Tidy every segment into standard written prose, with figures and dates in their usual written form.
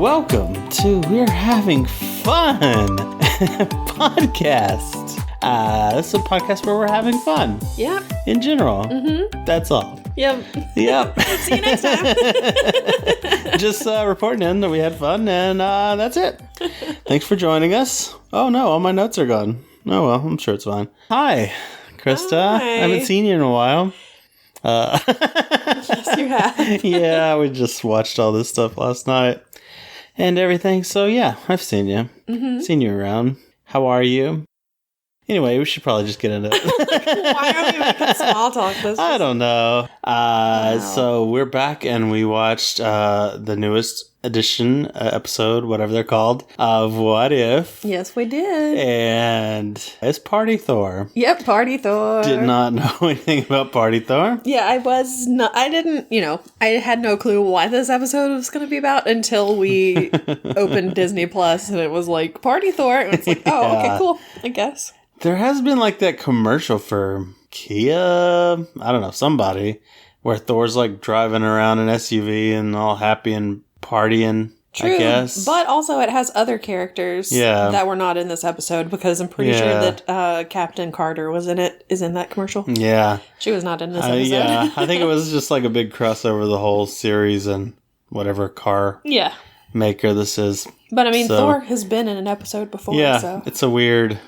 welcome to We're Having Fun podcast. This is a podcast where we're having fun. Yep. In general. Mm-hmm. That's all. Yep. See you next time. Just reporting in that we had fun, and that's it. Thanks for joining us. Oh no, all my notes are gone. Oh well, I'm sure it's fine. Hi, Krista. Hi. I haven't seen you in a while. Yes, you have. Yeah, we just watched all this stuff last night and everything. So yeah, I've seen you. Mm-hmm. Seen you around. How are you? Anyway, we should probably just get into it. Why are we making small talk this? I don't know. Wow. So we're back and we watched the newest edition, episode, whatever they're called, of What If. Yes, we did. And it's Party Thor. Yep, Party Thor. Did not know anything about Party Thor. Yeah, I had no clue what this episode was going to be about until we opened Disney Plus and it was like, Party Thor. And it's like, oh, okay, cool, I guess. There has been like that commercial for Kia, I don't know, somebody, where Thor's like driving around an SUV and all happy and partying, True, I guess. But also it has other characters that were not in this episode because I'm pretty sure that Captain Carter is in that commercial. Yeah. She was not in this episode. Yeah, I think it was just like a big crossover the whole series and whatever car maker this is. But I mean, Thor has been in an episode before. Yeah, so. It's a weird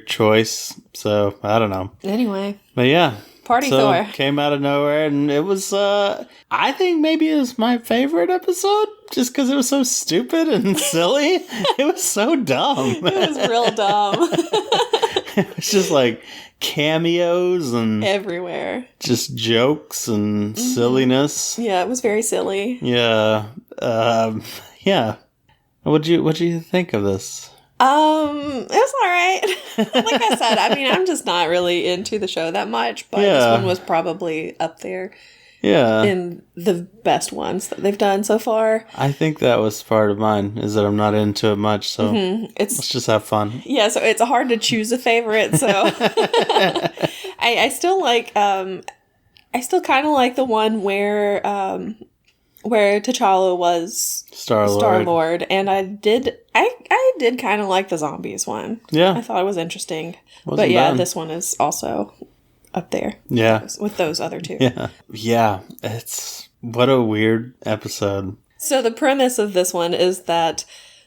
choice. So, I don't know. Anyway. But yeah. Party Thor. Came out of nowhere, and it was, I think maybe it was my favorite episode, just because it was so stupid and silly. It was so dumb. It was real dumb. It was just like cameos and everywhere. Just jokes and silliness. Yeah, it was very silly. Yeah. Yeah. What'd you think of this? It was alright. Like I said, I mean, I'm just not really into the show that much, but this one was probably up there. Yeah. In the best ones that they've done so far. I think that was part of mine, is that I'm not into it much, so let's just have fun. Yeah, so it's hard to choose a favorite, so I still like I still kind of like the one where T'Challa was Star-Lord, and I did kind of like the zombies one. Yeah. I thought it was interesting. But yeah, this one is also up there. Yeah. With those other two. Yeah. Yeah. What a weird episode. So the premise of this one is that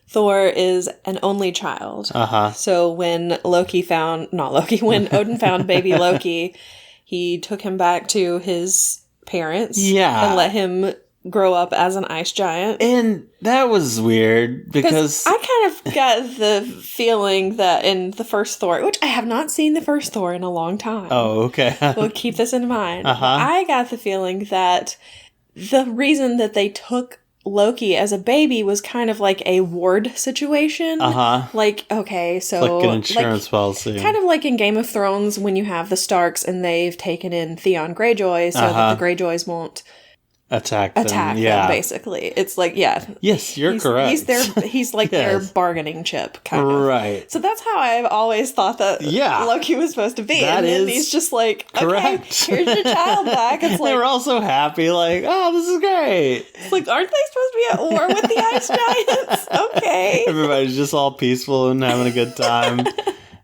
Thor is an only child. Uh-huh. So when when Odin found baby Loki, he took him back to his parents. Yeah. And let him grow up as an ice giant. And that was weird because I kind of got the feeling that in the first Thor, which I have not seen the first Thor in a long time. Oh, okay. We'll keep this in mind. Uh-huh. I got the feeling that the reason that they took Loki as a baby was kind of like a ward situation. Uh-huh. Like, okay, so like an insurance policy. Kind of like in Game of Thrones when you have the Starks and they've taken in Theon Greyjoy so that the Greyjoys won't attack them, basically. It's like, yes, you're correct. He's like their bargaining chip, kind of. Right. So that's how I've always thought that Loki was supposed to be. And then he's just like, correct. Okay, here's your child back. It's like, they were all so happy, like, oh, this is great. It's like, aren't they supposed to be at war with the ice giants? Okay. Everybody's just all peaceful and having a good time.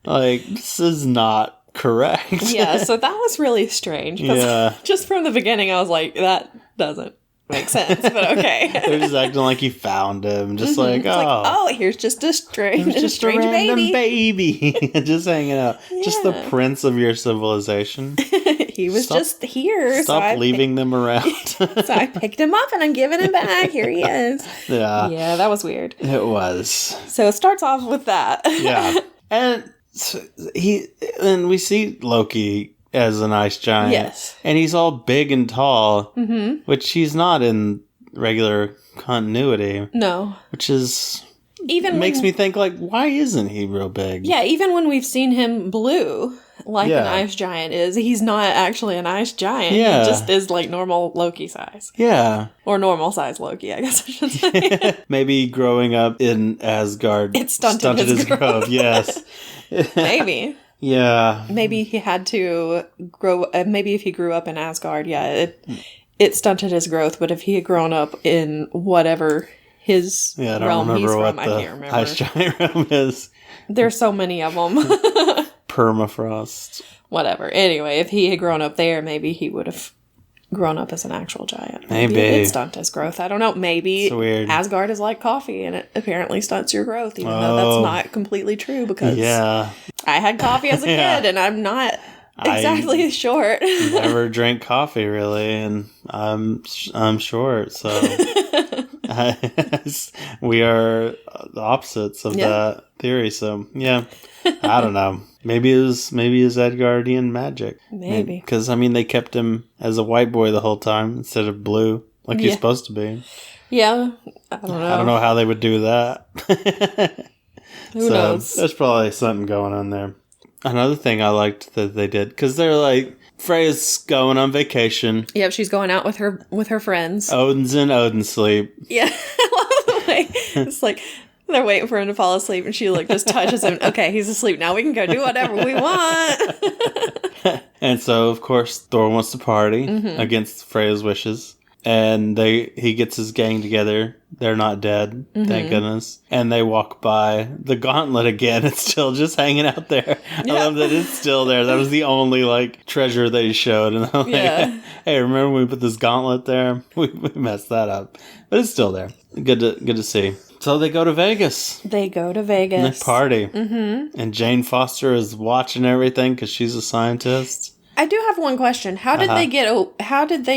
Like, this is not correct. Yeah, so that was really strange. Yeah. Just from the beginning, I was like, that doesn't make sense, but okay. They're just acting like you found him, just like, here's just a strange random baby just hanging out. Yeah. Just the prince of your civilization. He was just here. Stop leaving them around. So I picked him up and I'm giving him back. Here he is. Yeah. Yeah, that was weird. It was. So it starts off with that. Yeah. And we see Loki as an ice giant. Yes. And he's all big and tall, which he's not in regular continuity. No. Which is... makes me think, like, why isn't he real big? Yeah, even when we've seen him blue, like an ice giant is, he's not actually an ice giant. Yeah. He just is, like, normal Loki size. Yeah. Or normal size Loki, I guess I should say. Maybe growing up in Asgard it stunted his growth. Yes. Maybe. Yeah. Maybe he had to grow... maybe if he grew up in Asgard, it stunted his growth. But if he had grown up in whatever his realm he's from. I can't remember. Ice giant realm is. There's so many of them. Permafrost. Whatever. Anyway, if he had grown up there, maybe he would have grown up as an actual giant. Maybe. It stunt his growth. I don't know. Maybe it's weird. Asgard is like coffee, and it apparently stunts your growth, even though that's not completely true, because I had coffee as a kid, and I'm not exactly short. Never drank coffee, really, and I'm short, so we are the opposites of that theory. So I don't know. Maybe it was Asgardian magic. Maybe. Because, they kept him as a white boy the whole time instead of blue, like he's supposed to be. Yeah. I don't know. I don't know how they would do that. Who knows? There's probably something going on there. Another thing I liked that they did, because they're like, Freya's going on vacation. Yep, she's going out with her friends. Odin's in Odin sleep. Yeah, I love the way it's like... They're waiting for him to fall asleep, and she just touches him. Okay, he's asleep now. We can go do whatever we want. And so, of course, Thor wants to party against Freya's wishes, and he gets his gang together. They're not dead, thank goodness. And they walk by the gauntlet again. It's still just hanging out there. I love that it's still there. That was the only treasure they showed. And I'm like, hey, remember when we put this gauntlet there? We messed that up, but it's still there. Good to see. So they go to Vegas. And they party. Mm-hmm. And Jane Foster is watching everything because she's a scientist. I do have one question. How did they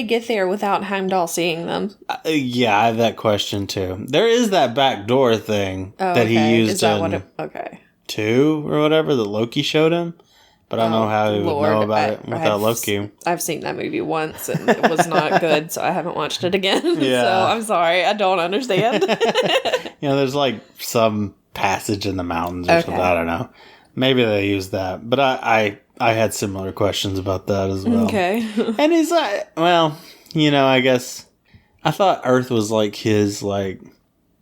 get there without Heimdall seeing them? Yeah, I have that question too. There is that back door thing that he used. Is that okay. 2 or whatever that Loki showed him. But I don't know how he would know about it without Loki. I've seen that movie once, and it was not good, so I haven't watched it again. Yeah. So I'm sorry, I don't understand. There's some passage in the mountains or something. I don't know. Maybe they used that. But I had similar questions about that as well. Okay. And he's like, I guess I thought Earth was his thing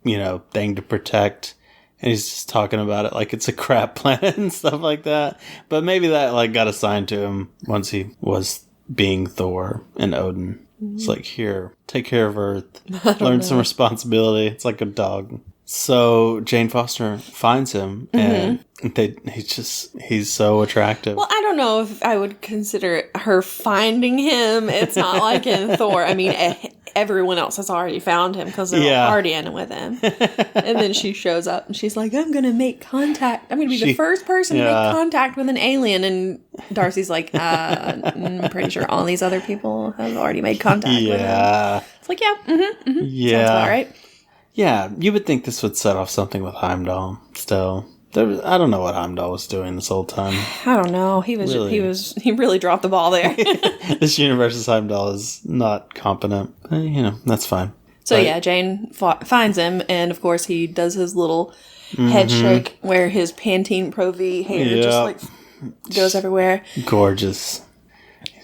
to protect. And he's just talking about it like it's a crap planet and stuff like that. But maybe that got assigned to him once he was being Thor and Odin. It's like, here, take care of Earth. Learn some responsibility. It's like a dog. So Jane Foster finds him, and he's so attractive. Well, I don't know if I would consider her finding him. It's not like in Thor. Everyone else has already found him because they're all partying with him. And then she shows up and she's like, I'm going to make contact. I'm going to be the first person to make contact with an alien. And Darcy's like, I'm pretty sure all these other people have already made contact with him. It's like, yeah. Sounds about right. Yeah, you would think this would set off something with Heimdall still. I don't know what Heimdall was doing this whole time. I don't know. He really dropped the ball there. This universe's Heimdall is not competent. That's fine. So Jane finds him, and of course he does his little head shake where his Pantene Pro V hair just goes everywhere. Gorgeous.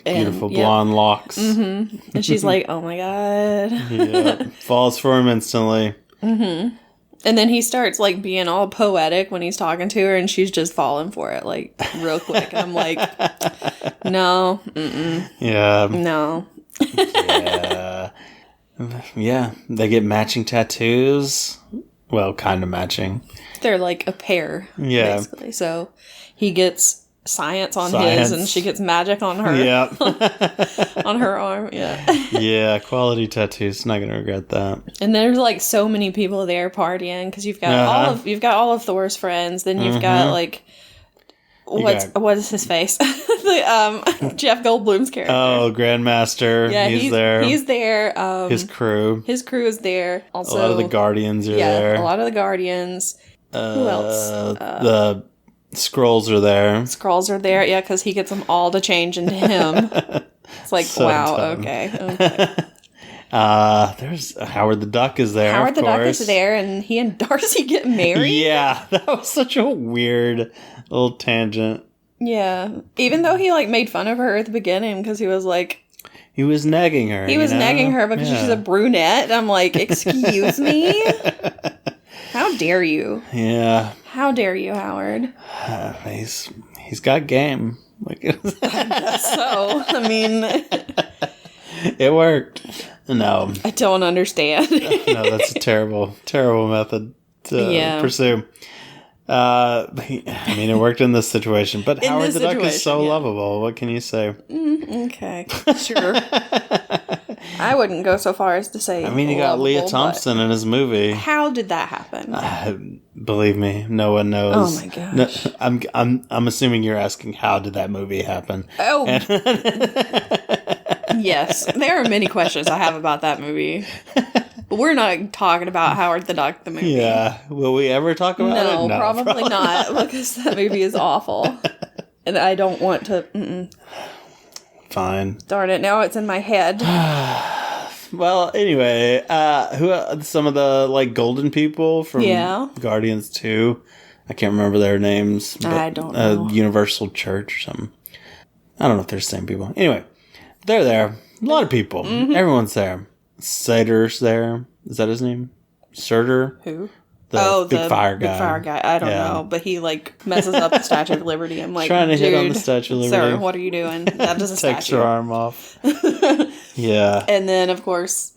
Beautiful blonde locks. Mm-hmm. And she's like, oh my God. Falls for him instantly. Mm-hmm. And then he starts being all poetic when he's talking to her, and she's just falling for it real quick. And I'm like, no, yeah, no, yeah. They get matching tattoos. Well, kind of matching. They're like a pair, basically. So he gets science on his, and she gets magic on her. Yeah, on her arm. Yeah, quality tattoos. Not gonna regret that. And there's so many people there partying because you've got all of Thor's friends. Then you've got what is his face? Jeff Goldblum's character. Oh, Grandmaster. Yeah, he's there. He's there. His crew. His crew is there. Also, a lot of the Guardians are there. A lot of the Guardians. Who else? The Skrulls are there. Skrulls are there, yeah, because he gets them all to change into him. It's like, so wow, dumb. Okay. There's Howard the Duck is there. Howard the Duck is there, and he and Darcy get married. Yeah, that was such a weird little tangent. Yeah, even though he made fun of her at the beginning because he was he was nagging her. He was nagging her because she's a brunette. And I'm like, excuse me. How dare you? Yeah. How dare you, Howard? He's got game. I guess so. I mean, it worked. No. I don't understand. No, that's a terrible, terrible method to pursue. I mean, it worked in this situation, but Howard the Duck is so lovable. What can you say? Okay, sure. I wouldn't go so far as to say. I mean, you got Leah Thompson in his movie. How did that happen? Believe me, no one knows. Oh my gosh! No, I'm assuming you're asking how did that movie happen? Oh, yes. There are many questions I have about that movie. But we're not talking about Howard the Duck, the movie. Yeah. Will we ever talk about it? No, probably not, because that movie is awful. And I don't want to... Fine. Darn it, now it's in my head. Well, anyway, who some of the, like, golden people from Guardians 2? I can't remember their names. But, I don't know. Universal Church or something. I don't know if they're the same people. Anyway, they're there. A lot of people. Mm-hmm. Everyone's there. Sater's there. Is that his name? Surtur? Who? The big fire guy. Big fire guy. I don't know, but he like messes up the Statue of Liberty. I'm like, trying to hit on the Statue of Liberty. Sir, what are you doing? That is a statue. Takes her arm off. Yeah. And then of course,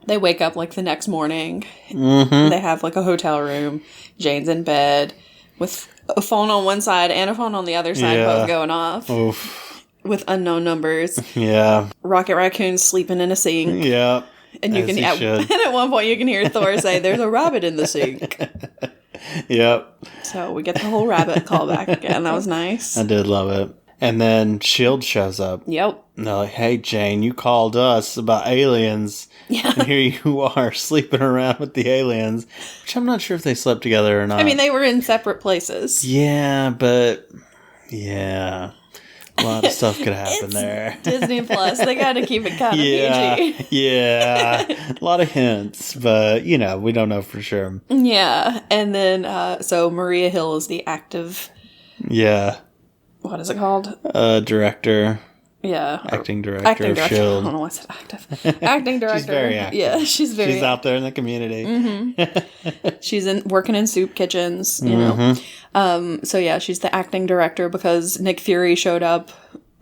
they wake up like the next morning. Mm-hmm. They have like a hotel room. Jane's in bed with a phone on one side and a phone on the other side, both going off. Oof. With unknown numbers. Yeah. Rocket Raccoon's sleeping in a sink. Yeah. And you and at one point you can hear Thor say, "There's a rabbit in the sink." Yep. So we get the whole rabbit callback again. That was nice. I did love it. And then S.H.I.E.L.D. shows up. Yep. And they're like, "Hey, Jane, you called us about aliens. Yeah. And here you are sleeping around with the aliens." Which I'm not sure if they slept together or not. I mean, they were in separate places. Yeah, but... Yeah. A lot of stuff could happen there. Disney Plus. They got to keep it kind of PG. Yeah. A lot of hints, but, we don't know for sure. Yeah. And then, so Maria Hill is the active... Yeah. What is it called? Director. Yeah. Acting director of S.H.I.E.L.D. I don't know why I said active. Acting director. She's very active. Yeah, she's out there in the community. Mm-hmm. She's working in soup kitchens, you know. So yeah, she's the acting director because Nick Fury showed up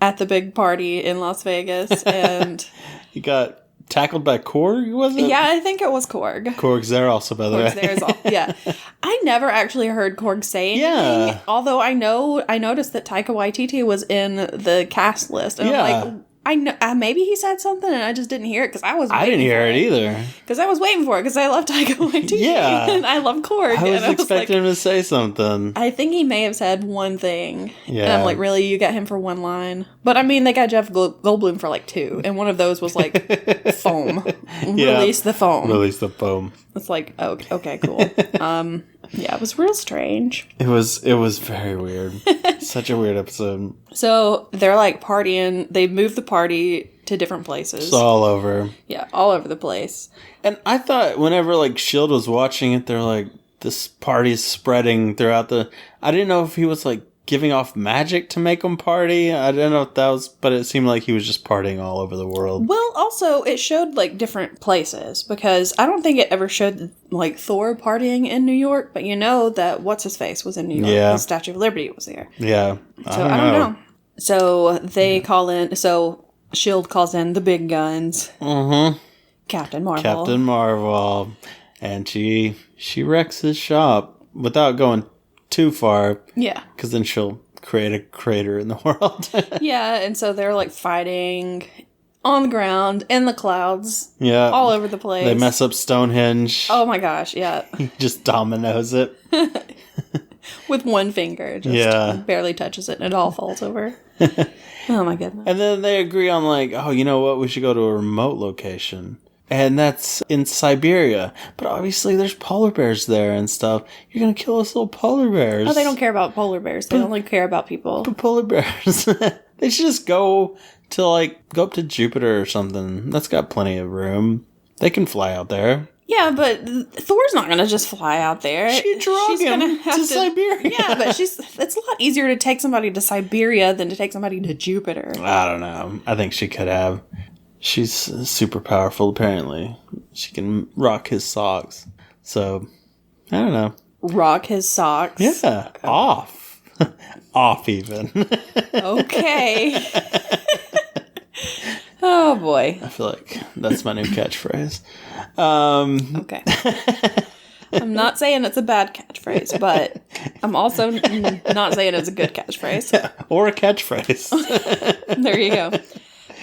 at the big party in Las Vegas and... He got tackled by Korg, was it? Yeah, I think it was Korg. Korg's there also, by the way. Yeah. I never actually heard Korg say anything. Yeah. Although I noticed that Taika Waititi was in the cast list. And I'm like, I know, maybe he said something and I just didn't hear it because I didn't hear it either. Because I was waiting for it because I love Taika Waititi. Yeah. And I love Korg. I was expecting him to say something. I think he may have said one thing. Yeah. And I'm like, really? You got him for one line? But I mean, they got Jeff Goldblum for like two. And one of those was like foam. Release the foam. Release the foam. It's like, oh, okay, cool. Yeah, it was real strange. It was very weird. Such a weird episode. So they're like partying. They moved the party to different places. It's all over. Yeah, all over the place. And I thought whenever like S.H.I.E.L.D. was watching it, they're like, this party's spreading throughout I didn't know if he was like giving off magic to make them party. I didn't know if that was, but it seemed like he was just partying all over the world. Well, also, it showed, like, different places, because I don't think it ever showed, like, Thor partying in New York, but you know that What's-His-Face was in New York. Yeah. The Statue of Liberty was there. Yeah. So, I don't know. So, they call in, S.H.I.E.L.D. calls in the big guns. Mm-hmm. Captain Marvel. And she wrecks his shop without going too far. Yeah. Because then she'll create a crater in the world. Yeah, and so they're like fighting on the ground, in the clouds. Yeah. All over the place. They mess up Stonehenge. Oh my gosh, yeah. He just dominoes it. With one finger. Just barely touches it and it all falls over. Oh my goodness. And then they agree on like, oh, you know what? We should go to a remote location. And that's in Siberia. But obviously there's polar bears there and stuff. You're going to kill us little polar bears. Oh, they don't care about polar bears. They only care about people. But polar bears, they should just go up to Jupiter or something. That's got plenty of room. They can fly out there. Yeah, but Thor's not going to just fly out there. She's him to Siberia. Yeah, but it's a lot easier to take somebody to Siberia than to take somebody to Jupiter. I don't know. I think she could have. She's super powerful, apparently. She can rock his socks. So, I don't know. Rock his socks? Yeah. Okay. Off. Off, even. Okay. Oh, boy. I feel like that's my new catchphrase. Okay. I'm not saying it's a bad catchphrase, but I'm also not saying it's a good catchphrase. Yeah, or a catchphrase. There you go.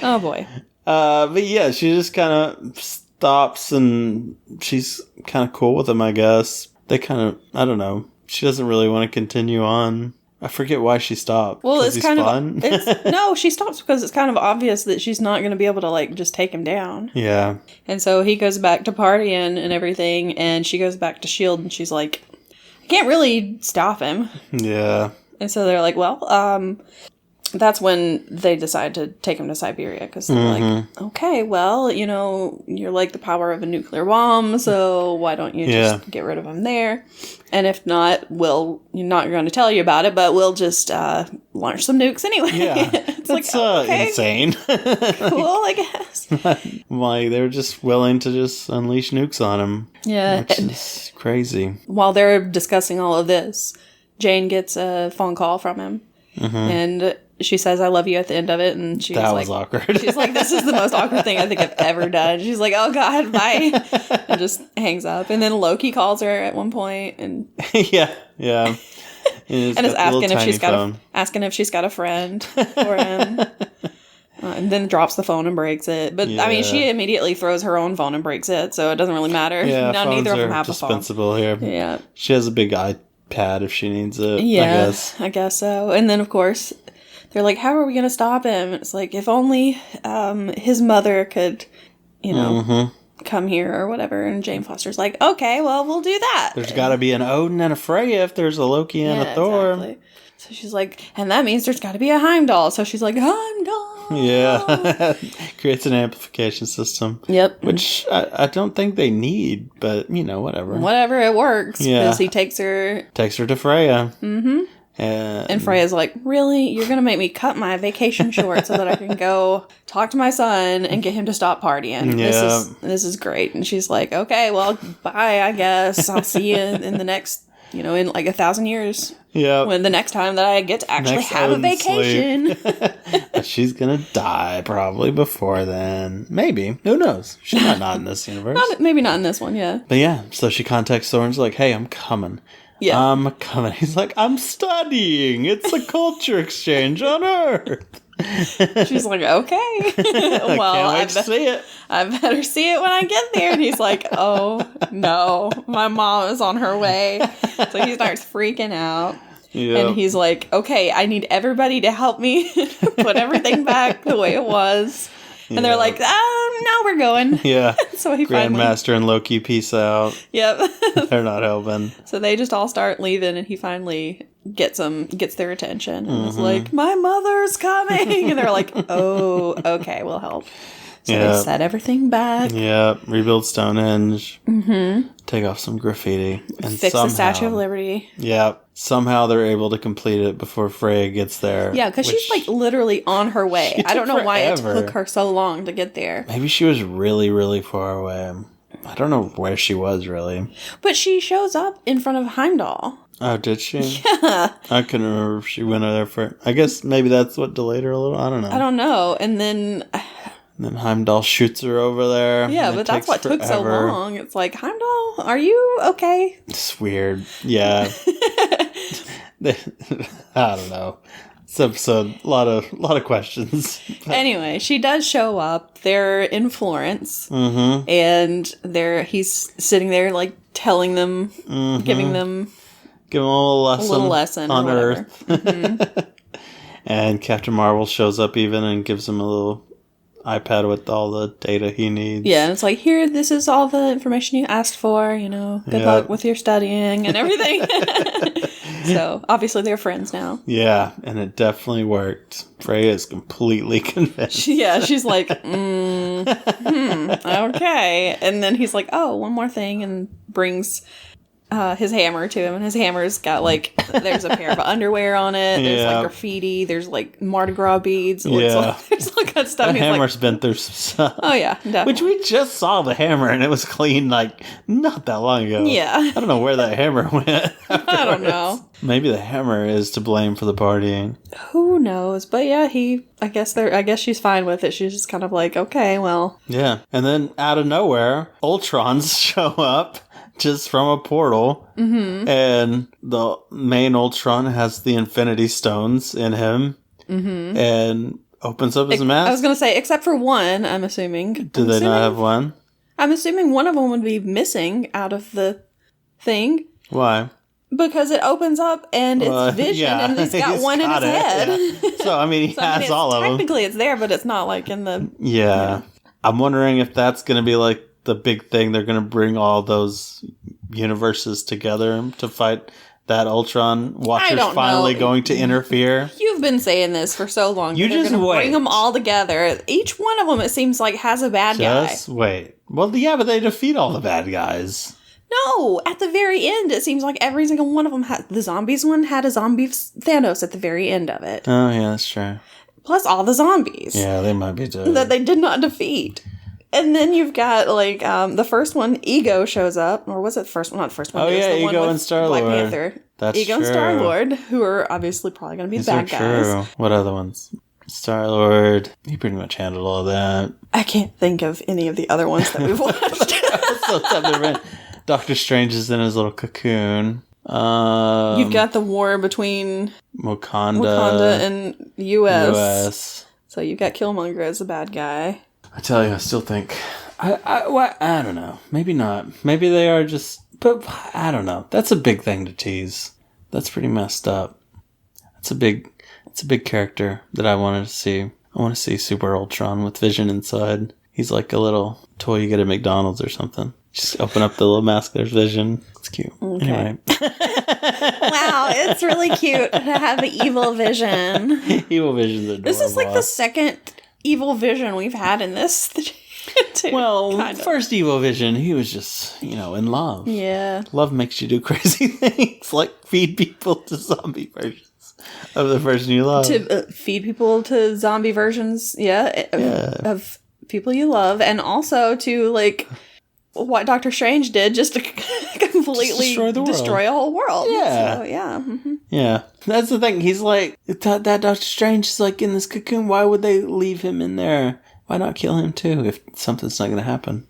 Oh, boy. But yeah, she just kind of stops and she's kind of cool with him, I guess. They kind of, I don't know. She doesn't really want to continue on. I forget why she stopped. Well, it's kind of... No, she stops because it's kind of obvious that she's not going to be able to, like, just take him down. Yeah. And so he goes back to partying and everything, and she goes back to S.H.I.E.L.D., and she's like, I can't really stop him. Yeah. And so they're like, well, that's when they decide to take him to Siberia, because they're like, okay, well, you know, you're like the power of a nuclear bomb, so why don't you just get rid of him there? And if not, you're not going to tell you about it, but we'll just launch some nukes anyway. Yeah. It's That's like, okay, insane. cool, I guess. Like, they're just willing to just unleash nukes on him. Yeah. Which is crazy. While they're discussing all of this, Jane gets a phone call from him. And she says, I love you at the end of it. And she's that was awkward. She's like, this is the most awkward thing I think I've ever done. She's like, oh, God, bye. And just hangs up. And then Loki calls her at one point and yeah. And is asking if she's got a friend for him. And then drops the phone and breaks it. But, I mean, she immediately throws her own phone and breaks it, so it doesn't really matter. Yeah, now neither of them have a phone. Dispensable here. Yeah. She has a big iPad if she needs it, yeah, I guess so. And then, of course, they're like, how are we going to stop him? It's like, if only his mother could, you know, come here or whatever. And Jane Foster's like, okay, well, we'll do that. There's got to be an Odin and a Freya if there's a Loki and a Thor. Exactly. So she's like, and that means there's got to be a Heimdall. So she's like, Heimdall. Yeah. Creates an amplification system. Yep. Which I don't think they need, but, you know, whatever. Whatever, it works. Yeah. Because he takes her to Freya. Mm-hmm. And Freya's like, really? You're going to make me cut my vacation short so that I can go talk to my son and get him to stop partying. Yeah. This is great. And she's like, okay, well, bye, I guess. I'll see you in the next, you know, in like 1,000 years. Yeah. When the next time that I get to actually have a vacation. She's going to die probably before then. Maybe. Who knows? She might not in this universe. Maybe not in this one, yeah. But yeah, so she contacts Thor and is like, hey, I'm coming. Yeah. I'm coming. He's like, I'm studying. It's a culture exchange on Earth. She's like, okay. Well, can't wait to see it. I better see it when I get there. And he's like, oh, no. My mom is on her way. So he starts freaking out. Yep. And he's like, okay, I need everybody to help me put everything back the way it was. And they're like, now we're going. Yeah. So he Grandmaster and Loki peace out. Yep. They're not helping. So they just all start leaving, and he finally gets their attention. And is like, my mother's coming. And they're like, oh, okay, we'll help. So they set everything back. Yeah. Rebuild Stonehenge. Take off some graffiti. And fix the Statue of Liberty. Yeah. Somehow they're able to complete it before Freya gets there. Yeah, because she's like literally on her way. I don't know why it took her so long to get there. Maybe she was really, really far away. I don't know where she was really. But she shows up in front of Heimdall. Oh, did she? Yeah. I couldn't remember if she went there for... I guess maybe that's what delayed her a little. I don't know. I don't know. And then Heimdall shoots her over there. Yeah, but that's what took so long. It's like, Heimdall, are you okay? It's weird. Yeah. I don't know. This episode, a lot of questions. Anyway, she does show up. They're in Florence, and he's sitting there, like telling them, giving them a little lesson on Earth. And Captain Marvel shows up even and gives him a little iPad with all the data he needs. Yeah, and it's like, here, this is all the information you asked for, you know, good luck with your studying and everything. So, obviously, they're friends now. Yeah, and it definitely worked. Freya is completely convinced. She's like, okay. And then he's like, oh, one more thing, and brings his hammer to him, and his hammer's got like there's a pair of underwear on it. There's like graffiti. There's like Mardi Gras beads. There's all kinds of stuff. The hammer's been through some stuff. Oh yeah, definitely. Which we just saw the hammer, and it was clean like not that long ago. Yeah, I don't know where that hammer went. I don't know. Maybe the hammer is to blame for the partying. Who knows? But yeah, I guess she's fine with it. She's just kind of like, okay, well. Yeah, and then out of nowhere, Ultrons show up. Just from a portal, and the main Ultron has the Infinity Stones in him, and opens up his mask. I was going to say, except for one, I'm assuming. Do they not have one? I'm assuming one of them would be missing out of the thing. Why? Because it opens up and it's Vision, and he's got one in his head. Yeah. So, I mean, he has all of them. Technically, it's there, but it's not like in the... Yeah. I'm wondering if that's going to be like the big thing. They're going to bring all those universes together to fight that Ultron. Watcher's finally going to interfere. You've been saying this for so long. You just wait. Bring them all together. Each one of them, it seems like, has a bad guy. Just wait. Well, yeah, but they defeat all the bad guys. No, at the very end, it seems like every single one of them had... The zombies one had a zombie Thanos at the very end of it. Oh, yeah, that's true. Plus all the zombies. Yeah, they might be too. That they did not defeat. And then you've got, like, the first one, Ego shows up. Or was it the first one? Not the first one. Oh, yeah, the Ego and Star-Lord. Black Panther. That's Ego true. and Star-Lord, who are obviously probably going to be the bad guys. True. What other ones? Star-Lord. He pretty much handled all that. I can't think of any of the other ones that we've watched. Doctor Strange is in his little cocoon. You've got the war between Wakanda and U.S. So you've got Killmonger as a bad guy. I tell you, I still think... I don't know. Maybe not. Maybe they are just... But I don't know. That's a big thing to tease. That's pretty messed up. It's a big character that I wanted to see. I want to see Super Ultron with Vision inside. He's like a little toy you get at McDonald's or something. Just open up the little mask, there's Vision. It's cute. Okay. Anyway. Wow, it's really cute to have the evil Vision. Evil Vision's adorable. This is like the second evil Vision we've had in this too. Well, first evil Vision, he was just, in love. Yeah. Love makes you do crazy things, like feed people to zombie versions of the person you love. To feed people to zombie versions, of people you love, and also to, like, what Doctor Strange did, just to completely destroy a whole world. Yeah. So, yeah. Mm-hmm. Yeah. That's the thing. He's like, that Doctor Strange is like in this cocoon. Why would they leave him in there? Why not kill him too if something's not going to happen?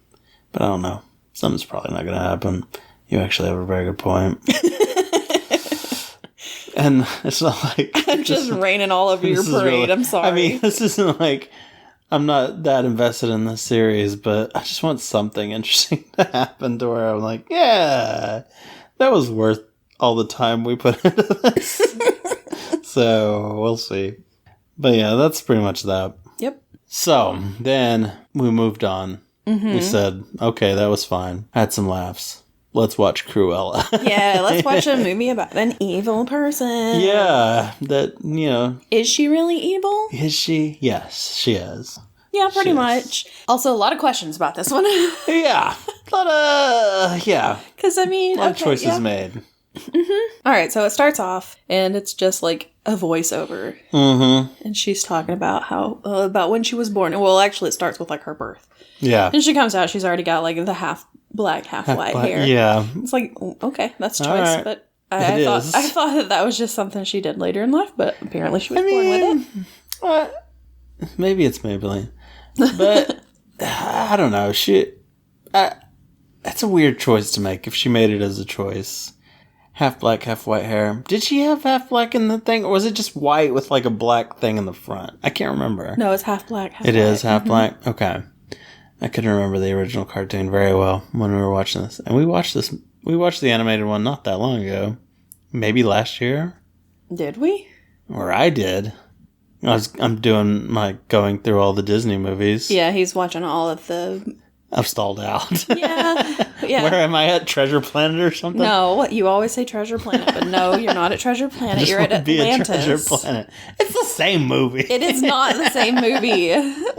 But I don't know. Something's probably not going to happen. You actually have a very good point. And it's not like... I'm just raining all over your parade. Really, I'm sorry. I mean, this isn't like... I'm not that invested in this series, but I just want something interesting to happen to where I'm like, yeah, that was worth all the time we put into this. So, we'll see. But yeah, that's pretty much that. Yep. So, then we moved on. Mm-hmm. We said, okay, that was fine. Had some laughs. Let's watch Cruella. Yeah, let's watch a movie about an evil person. Yeah, that, Is she really evil? Is she? Yes, she is. Yeah, pretty much. Also, a lot of questions about this one. Yeah. A lot of, yeah. Because, I mean, a lot of choices made. Mm-hmm. All right, so it starts off, and it's just like a voiceover. Mm-hmm. And she's talking about about when she was born. Well, actually, it starts with, like, her birth. Yeah. And she comes out, she's already got, like, the half black, half white hair. Yeah. It's like, okay, that's a choice. Right. But I thought that was just something she did later in life, but apparently she was born with it. Maybe it's Maybelline. But, I don't know. That's a weird choice to make if she made it as a choice. Half black, half white hair. Did she have half black in the thing? Or was it just white with like a black thing in the front? I can't remember. No, it's half black, half white. It is half mm-hmm. black? Okay. I couldn't remember the original cartoon very well when we were watching this. And we watched the animated one not that long ago. Maybe last year? Did we? Or I did. I'm doing my going through all the Disney movies. Yeah, he's watching all of the... I've stalled out. Yeah. Yeah. Where am I at? Treasure Planet or something? No, you always say Treasure Planet, but no, you're not at Treasure Planet. You're at Atlantis. Be a Treasure Planet. It's the same movie. It is not the same movie.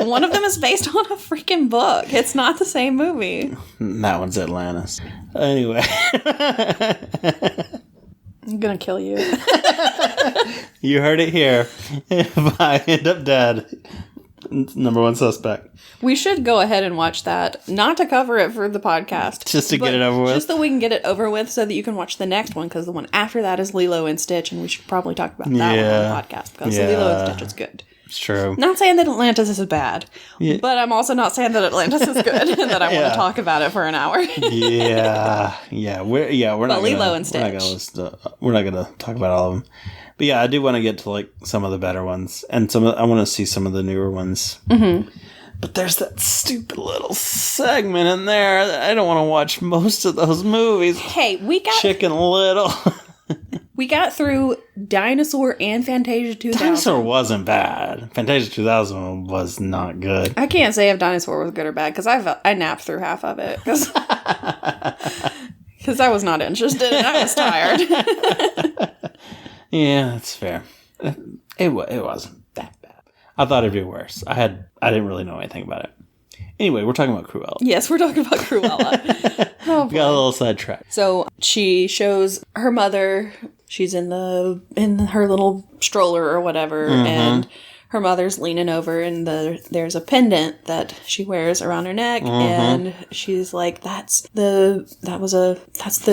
One of them is based on a freaking book. It's not the same movie. That one's Atlantis. Anyway. I'm gonna kill you. You heard it here. If I end up dead, number one suspect. We should go ahead and watch that. Not to cover it for the podcast. Just to get it over with? Just so we can get it over with so that you can watch the next one, because the one after that is Lilo and Stitch, and we should probably talk about that one on the podcast, because Lilo and Stitch is good. It's true. Not saying that Atlantis is bad, but I'm also not saying that Atlantis is good and that I want to talk about it for an hour. We're not Lilo and Stitch. We're not gonna talk about all of them. But yeah, I do want to get to like some of the better ones, and I want to see some of the newer ones. Mm-hmm. But there's that stupid little segment in there that I don't want to watch most of those movies. Hey, we got Chicken Little. We got through Dinosaur and Fantasia 2000. Dinosaur wasn't bad. Fantasia 2000 was not good. I can't say if Dinosaur was good or bad, because I napped through half of it. Because I was not interested and I was tired. Yeah, that's fair. It wasn't that bad. I thought it'd be worse. I didn't really know anything about it. Anyway, we're talking about Cruella. Yes, we're talking about Cruella. Oh, we got a little sidetracked. So she shows her mother. She's in her little stroller or whatever, and her mother's leaning over, and there's a pendant that she wears around her neck, and she's like, "That's the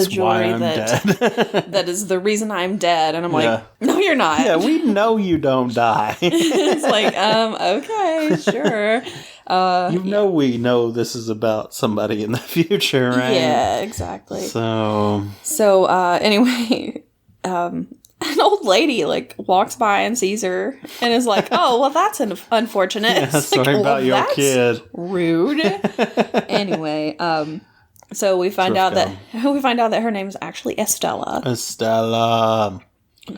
jewelry that is the reason I'm dead." And I'm like, "No, you're not. Yeah, we know you don't die." It's like, okay, sure. We know this is about somebody in the future, right? Yeah, exactly. So anyway, an old lady walks by and sees her and is like, "Oh, well, that's unfortunate." Yeah, sorry about your kid. Rude. Anyway, so we find out that her name is actually Estella. Estella.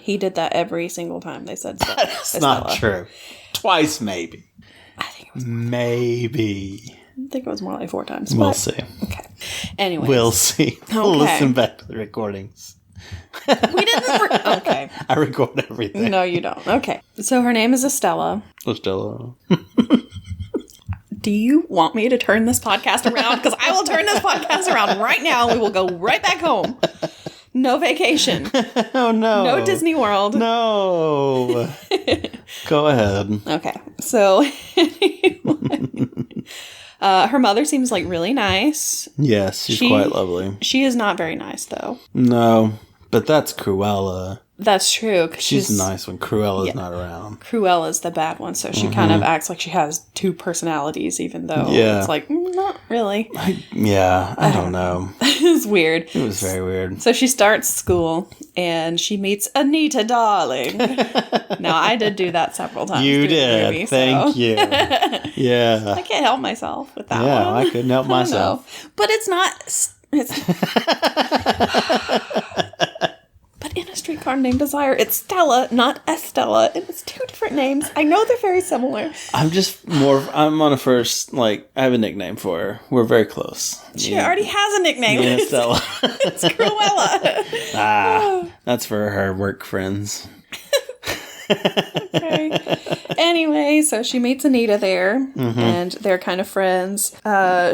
He did that every single time they said so. That's not true. Twice, maybe. I think it was maybe. I think it was more like 4 times. We'll see. Okay. Anyway, we'll see. We'll listen back to the recordings. We didn't. Okay. I record everything. No, you don't. Okay. So her name is Estella. Estella. Do you want me to turn this podcast around? Because I will turn this podcast around right now. We will go right back home. No vacation. Oh, no. No Disney World. No. Go ahead. Okay. So, her mother seems like really nice. Yes, she's quite lovely. She is not very nice, though. No, but that's Cruella. That's true. She's nice when Cruella's not around. Cruella's the bad one, so she kind of acts like she has 2 personalities, even though it's like, not really. I don't know. It was weird. It was very weird. So she starts school, and she meets Anita Darling. Now, I did do that several times. You did. Movie, Thank you. Yeah. I can't help myself with that one. Yeah, I couldn't help myself. But it's not... But in A Streetcar Named Desire, it's Stella, not Estella. And it's 2 different names. I know they're very similar. I'm on a first, I have a nickname for her. We're very close. She already has a nickname. Yeah, Stella. It's Cruella. That's for her work friends. Okay. Anyway, so she meets Anita there, and they're kind of friends.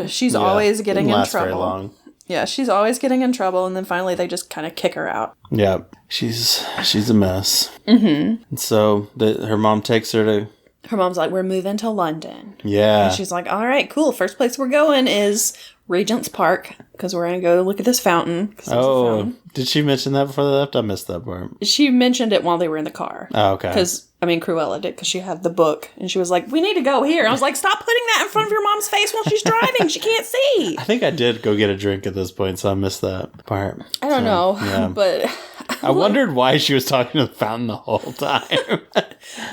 She's always getting in trouble. Very long. Yeah, she's always getting in trouble, and then finally they just kind of kick her out. Yeah, she's a mess. Mm-hmm. And so her mom takes her to... Her mom's like, "We're moving to London." Yeah. And she's like, "All right, cool. First place we're going is Regent's Park, because we're going to go look at this fountain." Oh, did she mention that before they left? I missed that part. She mentioned it while they were in the car. Oh, okay. Cruella did, because she had the book, and she was like, "We need to go here." I was like, "Stop putting that in front of your mom's face while she's driving. She can't see." I think I did go get a drink at this point, so I missed that part. I don't know, but... I wondered why she was talking to the fountain the whole time.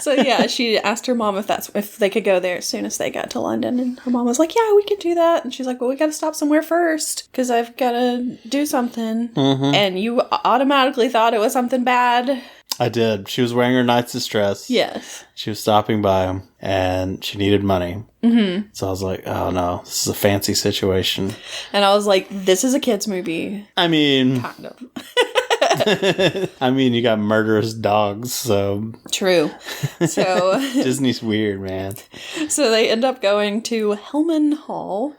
So yeah, she asked her mom if they could go there as soon as they got to London, and her mom was like, "Yeah, we could do that." And she's like, "Well, we got to stop somewhere first, because I've got to do something." Mm-hmm. And you automatically thought it was something bad. I did. She was wearing her Knight's dress. Yes. She was stopping by him, and she needed money. Mm-hmm. So I was like, oh no, this is a fancy situation. And I was like, this is a kid's movie. I mean... Kind of. I mean, you got murderous dogs, so... True. So... Disney's weird, man. So they end up going to Hellman Hall,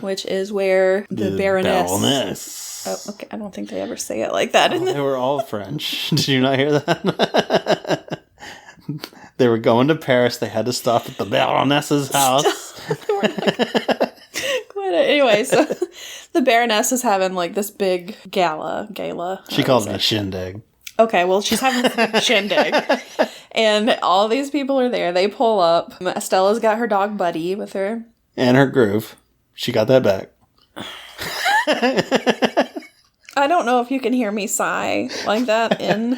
which is where the Baroness... Oh, okay. I don't think they ever say it like that. They were all French. Did you not hear that? They were going to Paris. They had to stop at the Baroness's house. Anyway, so the Baroness is having like this big gala. She calls it a shindig. Okay, well, she's having this big shindig. And all these people are there. They pull up. Estella's got her dog Buddy with her. And her groove. She got that back. I don't know if you can hear me sigh like that in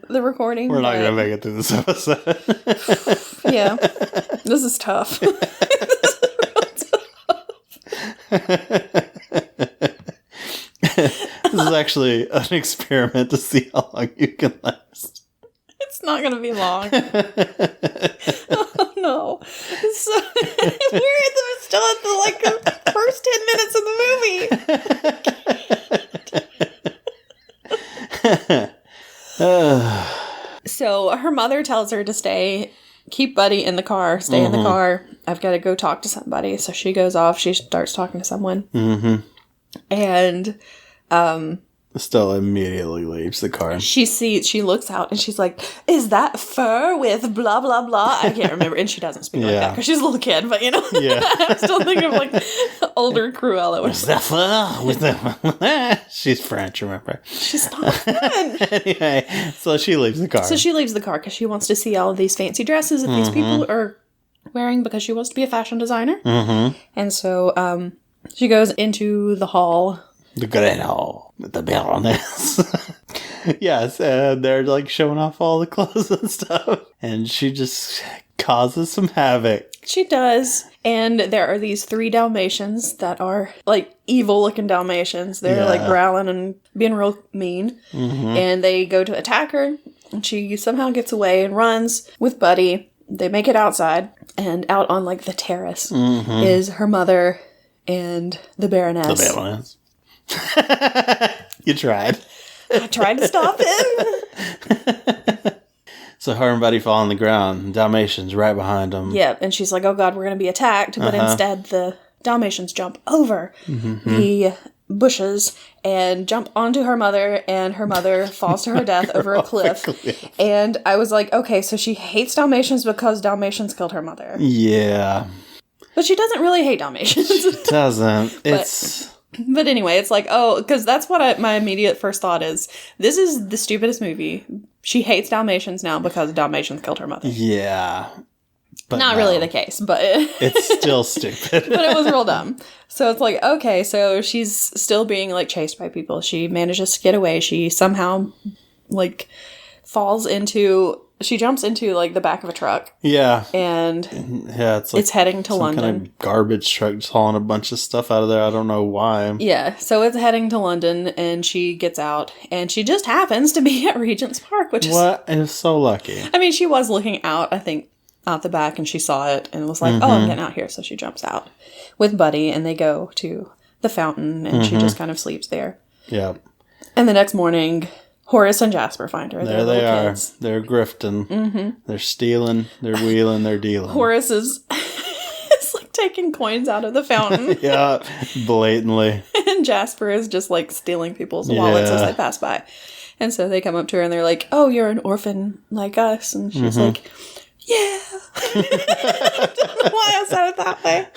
the recording. We're not going to make it through this episode. Yeah. This is tough. This is actually an experiment to see how long you can last. It's not going to be long. Oh, no. It's so, we're still at the first 10 minutes of the movie. So her mother tells her to keep Buddy in the car, stay in the car. I've got to go talk to somebody. So she goes off. She starts talking to someone. Mm-hmm. And Stella immediately leaves the car. She looks out and she's like, is that fur with blah, blah, blah? I can't remember. And she doesn't speak like that because she's a little kid. But, I'm still thinking of like older Cruella. Is that fur with the... She's French, remember? She's not French. Anyway, so she leaves the car. So she leaves the car because she wants to see all of these fancy dresses that these people are wearing because she wants to be a fashion designer. Mm-hmm. And so she goes into the hall. The Great Hall with the Baroness. Yes, and they're like showing off all the clothes and stuff. And she just causes some havoc. She does. And there are these 3 Dalmatians that are like evil looking Dalmatians. They're like growling and being real mean. Mm-hmm. And they go to attack her. And she somehow gets away and runs with Buddy. They make it outside. And out on like the terrace is her mother and the Baroness. The Baroness. You tried. I tried to stop him. So her and Buddy fall on the ground. Dalmatians right behind them. Yeah, and she's like, oh God, we're going to be attacked. But instead, the Dalmatians jump over the bushes and jump onto her mother, and her mother falls to her death over a cliff. And I was like, okay, so she hates Dalmatians because Dalmatians killed her mother. Yeah. But she doesn't really hate Dalmatians. She doesn't. But anyway, it's like, oh, because that's what my immediate first thought is. This is the stupidest movie. She hates Dalmatians now because Dalmatians killed her mother. Yeah. But not really the case, but... It's still stupid. But it was real dumb. So it's like, okay, so she's still being, like, chased by people. She manages to get away. She somehow, like, falls into... She jumps into, like, the back of a truck. Yeah. And it's heading to London. Kind of garbage truck just hauling a bunch of stuff out of there. I don't know why. Yeah. So it's heading to London, and she gets out, and she just happens to be at Regent's Park, which is... What? Is so lucky. I mean, she was looking out, I think, out the back, and she saw it, and was like, oh, I'm getting out here. So she jumps out with Buddy, and they go to the fountain, and she just kind of sleeps there. Yeah. And the next morning... Horace and Jasper find her. There they are. Kids. They're grifting. Mm-hmm. They're stealing. They're wheeling. They're dealing. Horace is like taking coins out of the fountain. Yeah, blatantly. And Jasper is just like stealing people's wallets as they pass by. And so they come up to her and they're like, oh, you're an orphan like us. And she's like, yeah. I don't know why I said it that way.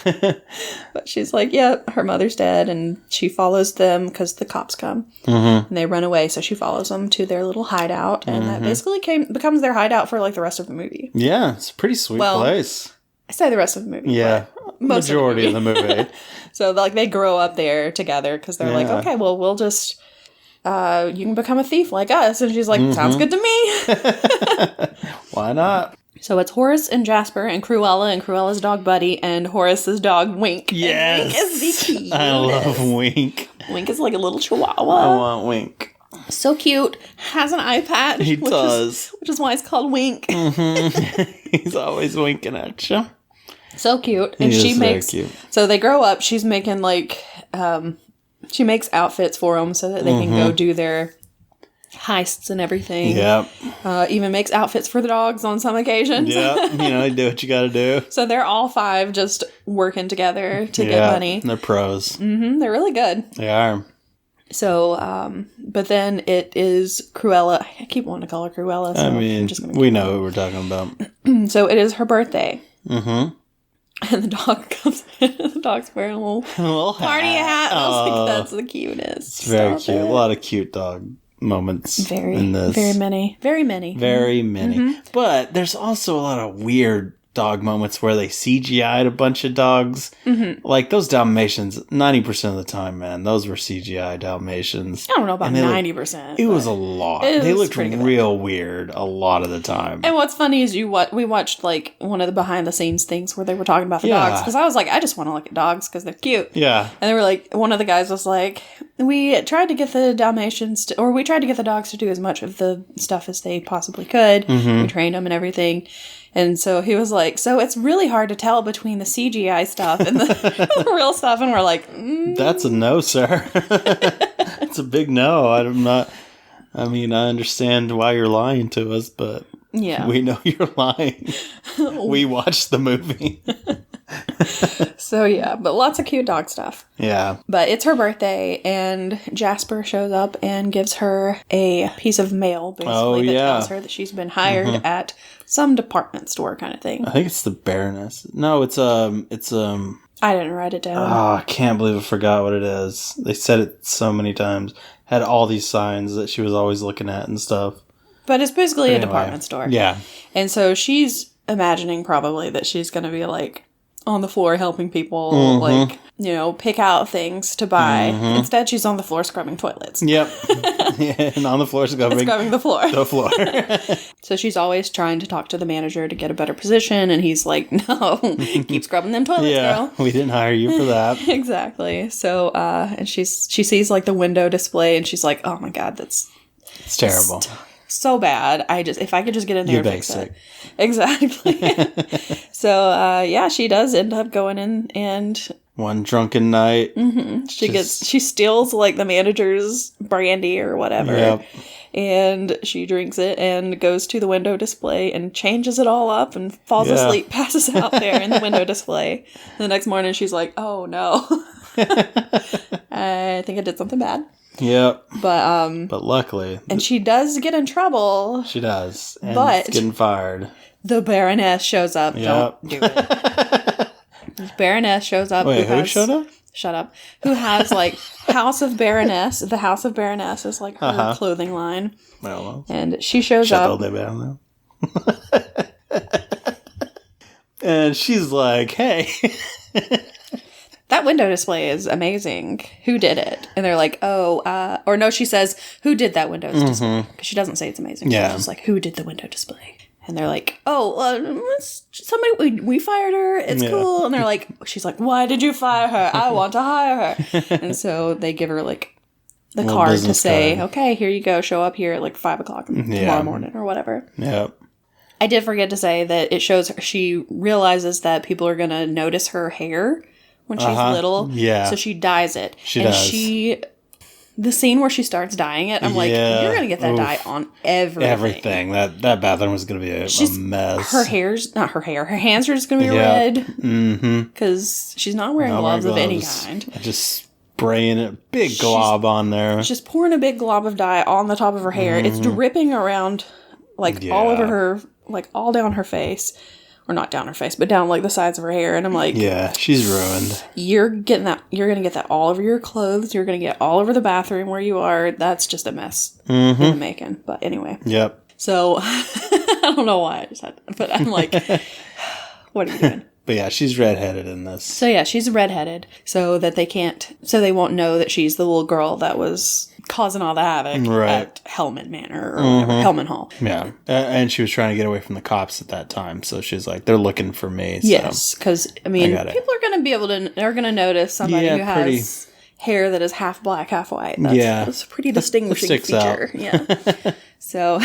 But she's like, yeah, her mother's dead. And she follows them because the cops come. Mm-hmm. And they run away. So she follows them to their little hideout. And that basically becomes their hideout for like the rest of the movie. Yeah, it's a pretty sweet place. I say the rest of the movie. Yeah, majority of the movie. So like they grow up there together because they're like, okay, well, we'll just... you can become a thief like us. And she's like, sounds good to me. Why not? So it's Horace and Jasper and Cruella's dog Buddy and Horace's dog Wink. Yes. And Wink is the cutest. I love Wink. Wink is like a little chihuahua. I want Wink. So cute. Has an eye patch. He does. Which is why it's called Wink. He's always winking at you. So cute. And she makes... Cute. So they grow up. She's making, like... she makes outfits for them so that they can go do their heists and everything. Yep. Even makes outfits for the dogs on some occasions. Yep. You do what you gotta do. So they're all 5 just working together to get money. They're pros. They're really good. They are. So, but then it is Cruella. I keep wanting to call her Cruella. So we know who we're talking about. So it is her birthday. And the dog comes in. The dog's wearing a little party hat. I was like, that's the cutest. It's very cute. A lot of cute dog moments in this. Very many. Very many. Very many. But there's also a lot of weird dog moments where they CGI'd a bunch of dogs. Like those Dalmatians, 90% of the time, man, those were CGI Dalmatians. I don't know about 90%. It was a lot. They looked real weird a lot of the time. And what's funny is we watched like one of the behind the scenes things where they were talking about the dogs. Because I was like, I just want to look at dogs because they're cute. Yeah. And they were like, one of the guys was like, we tried to get the Dalmatians we tried to get the dogs to do as much of the stuff as they possibly could. We trained them and everything. And so he was like, so it's really hard to tell between the CGI stuff and the real stuff. And we're like, That's a no, sir. It's a big no. I understand why you're lying to us, but we know you're lying. We watched the movie. So, but lots of cute dog stuff. Yeah. But it's her birthday, and Jasper shows up and gives her a piece of mail, basically, that tells her that she's been hired at some department store kind of thing. I think it's the Baroness. No, it's I didn't write it down. Oh, I can't believe I forgot what it is. They said it so many times. Had all these signs that she was always looking at and stuff. But it's basically a department store. Yeah. And so she's imagining probably that she's going to be like on the floor helping people like, pick out things to buy. Instead, she's on the floor scrubbing toilets. Yep. And on the floor scrubbing the floor. The floor. So she's always trying to talk to the manager to get a better position, and he's like, no, keep scrubbing them toilets, girl. We didn't hire you for that. Exactly. So, and she sees like the window display, and she's like, oh my God, it's terrible. So bad. If I could just get in there and fix it. Exactly. So, she does end up going in and... One drunken night. She steals like the manager's brandy or whatever. Yep. And she drinks it and goes to the window display and changes it all up and falls asleep, passes out there in the window display. And the next morning she's like, oh no. I think I did something bad. Yep. But luckily. And she does get in trouble. She does. And but getting fired. The Baroness shows up. Yep. Don't do it. The Baroness shows up. Wait, who showed up? Shut up. Who has like House of Baroness. The House of Baroness is like her clothing line. Well. And she shows up. And she's like, hey. That window display is amazing. Who did it? And they're like, or no, she says, who did that window display? Because she doesn't say it's amazing. Yeah. She's just like, who did the window display? And they're like, somebody, we fired her. It's cool. And they're like, she's like, why did you fire her? I want to hire her. And so they give her like the card to say, okay, here you go. Show up here at like 5 o'clock tomorrow morning or whatever. Yep. I did forget to say that it shows her, she realizes that people are going to notice her hair when she's little. Yeah. So she dyes it. She does. The scene where she starts dyeing it, I'm like, you're going to get that dye on everything. Everything. That bathroom is going to be a mess. Her hands are just going to be red. Because she's not wearing gloves of any kind. Just spraying a big glob on there. She's pouring a big glob of dye on the top of her hair. It's dripping around, like, all over her, like, all down her face. Or not down her face, but down like the sides of her hair. And I'm like, yeah, she's ruined. You're going to get that all over your clothes. You're going to get all over the bathroom where you are. That's just a mess in the making. But anyway. Yep. So I don't know why I just had that, but I'm like, what are you doing? But yeah, she's redheaded in this. So yeah, she's redheaded so that they won't know that she's the little girl that was causing all the havoc at Hellman Manor or whatever, Hellman Hall. Yeah. And she was trying to get away from the cops at that time. So she's like, they're looking for me. So yes. Because, I mean, people are going to be they're going to notice somebody who has hair that is half black, half white. That's a pretty distinguishing feature. Yeah. So,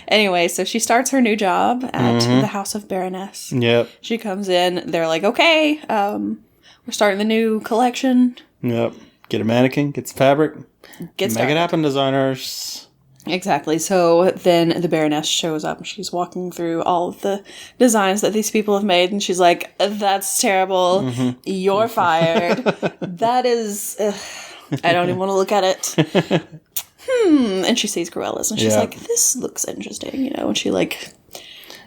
anyway, so she starts her new job at the House of Baroness. Yep. She comes in. They're like, okay, we're starting the new collection. Yep. Get a mannequin, get some fabric. Make it happen, designers. Exactly. So then the Baroness shows up and she's walking through all of the designs that these people have made. And she's like, that's terrible. You're fired. That is... I don't even want to look at it. And she sees Cruella's and she's like, this looks interesting, you know, and she like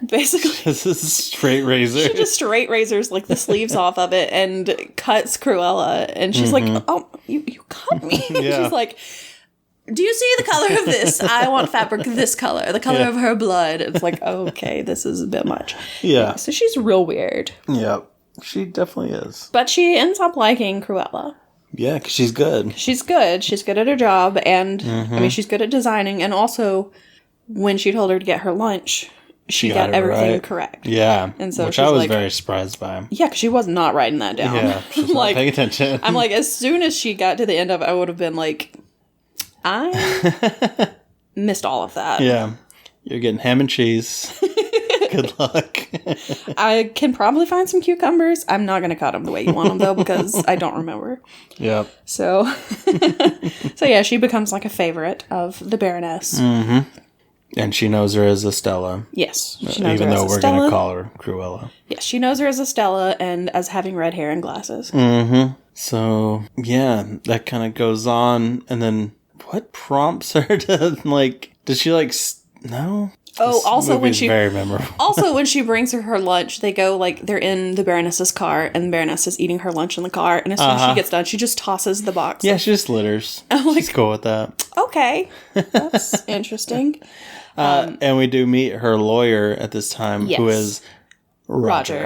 basically this is a straight razor. She just straight razors like the sleeves off of it and cuts Cruella, and she's like, oh, you cut me. She's like, do you see the color of this? I want fabric this color, the color of her blood. It's like, okay, this is a bit much. Yeah. So she's real weird. Yeah, she definitely is. But she ends up liking Cruella. Yeah, because she's good. She's good. She's good at her job, and I mean, she's good at designing. And also, when she told her to get her lunch, she got everything correct. Yeah, and so which I was very surprised by. Yeah, because she was not writing that down. Yeah, she's not paying attention. I'm like, as soon as she got to the end of it, I would have been like, I missed all of that. Yeah, you're getting ham and cheese. Good luck. I can probably find some cucumbers. I'm not going to cut them the way you want them, though, because I don't remember. Yeah. So, yeah, she becomes like a favorite of the Baroness. And she knows her as Estella. Yes. She knows even her though as we're Estella. going to call her Cruella. Yes, she knows her as Estella and as having red hair and glasses. So, yeah, that kind of goes on. And then what prompts her to, like, does she, like, no? Oh, This also when she very memorable. Also when she brings her lunch, they go like they're in the Baroness's car, and the Baroness is eating her lunch in the car. And as soon as she gets done, she just tosses the box. Yeah, she just litters. She's cool with that. Okay, that's interesting. And we do meet her lawyer at this time, who is Roger.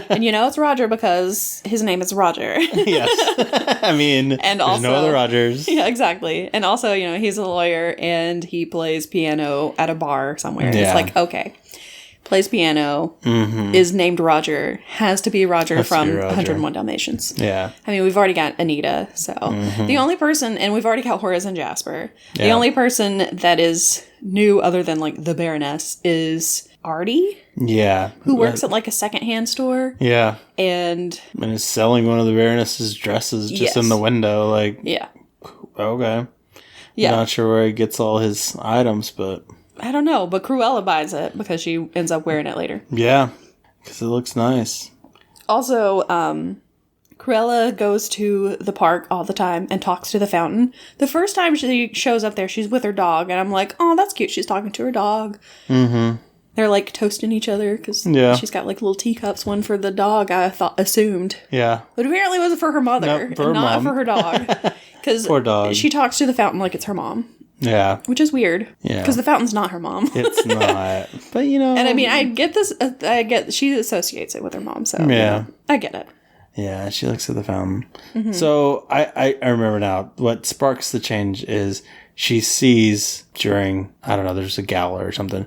And you know it's Roger because his name is Roger. Yes. I mean, and there's also, no other Rogers. Yeah, exactly. And also, you know, he's a lawyer and he plays piano at a bar somewhere. And it's like, okay, plays piano, is named Roger, has to be Roger from 101 Dalmatians. Yeah. I mean, we've already got Anita, so the only person, and we've already got Horace and Jasper. The only person that is new other than like the Baroness is Artie. Yeah. Who works at like a secondhand store. Yeah. And is selling one of the Baroness's dresses just in the window. Like, yeah. Okay. Yeah. Not sure where he gets all his items, but I don't know, but Cruella buys it because she ends up wearing it later. Yeah. Because it looks nice. Also, Cruella goes to the park all the time and talks to the fountain. The first time she shows up there, she's with her dog, and I'm like, oh, that's cute. She's talking to her dog. They're like toasting each other because she's got like little teacups, one for the dog, I assumed. Yeah. But apparently it was for her mother, for her not mom. for her dog. Because poor dog. She talks to the fountain like it's her mom. Yeah. Which is weird. Yeah. Because the fountain's not her mom. It's not. But, you know. And I mean, I get this. She associates it with her mom, so. Yeah. You know, I get it. Yeah, she looks at the fountain. So I remember now. What sparks the change is she sees during, I don't know, there's a gala or something,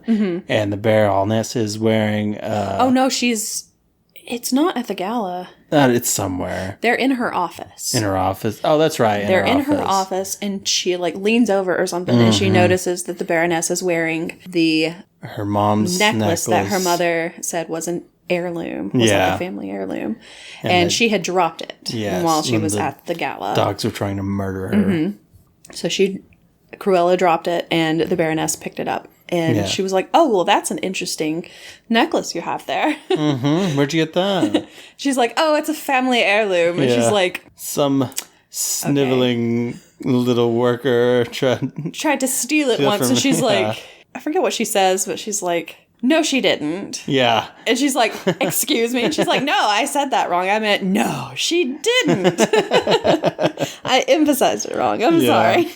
and the Baroness is wearing... oh, no, it's not at the gala. It's somewhere. They're in her office. In her office. Oh, that's right. They're in her office, and she like leans over or something, and she notices that the Baroness is wearing her mom's necklace that her mother said was an heirloom. Was like a family heirloom. And she had dropped it while she was at the gala. Dogs were trying to murder her. So Cruella dropped it, and the Baroness picked it up. And she was like, oh, well, that's an interesting necklace you have there. Where'd you get that? She's like, oh, it's a family heirloom. And she's like... Some sniveling little worker tried to steal it once. And she's like... I forget what she says, but she's like... No, she didn't. Yeah. And she's like, excuse me. And she's like, no, I said that wrong. I meant, no, she didn't. I emphasized it wrong. I'm sorry.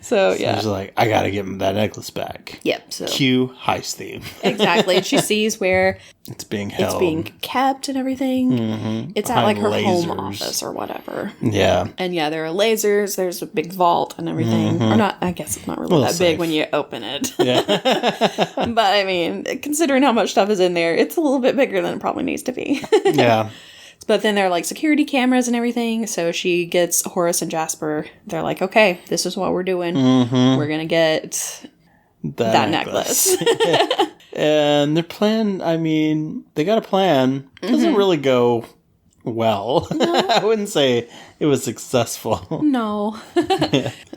So she's like, I gotta get that necklace back. Yep. So cue heist theme. Exactly. And she sees where it's being held. It's being kept and everything. It's at like her home office or whatever. Yeah. And there are lasers. There's a big vault and everything. Or not, I guess it's not really that big when you open it. Yeah. But I mean, considering how much stuff is in there, it's a little bit bigger than it probably needs to be. Yeah. But then there are, like, security cameras and everything. So she gets Horace and Jasper. They're like, okay, this is what we're doing. Mm-hmm. We're going to get that necklace. And their plan, I mean, they got a plan. Doesn't really go well. No. I wouldn't say it was successful. No.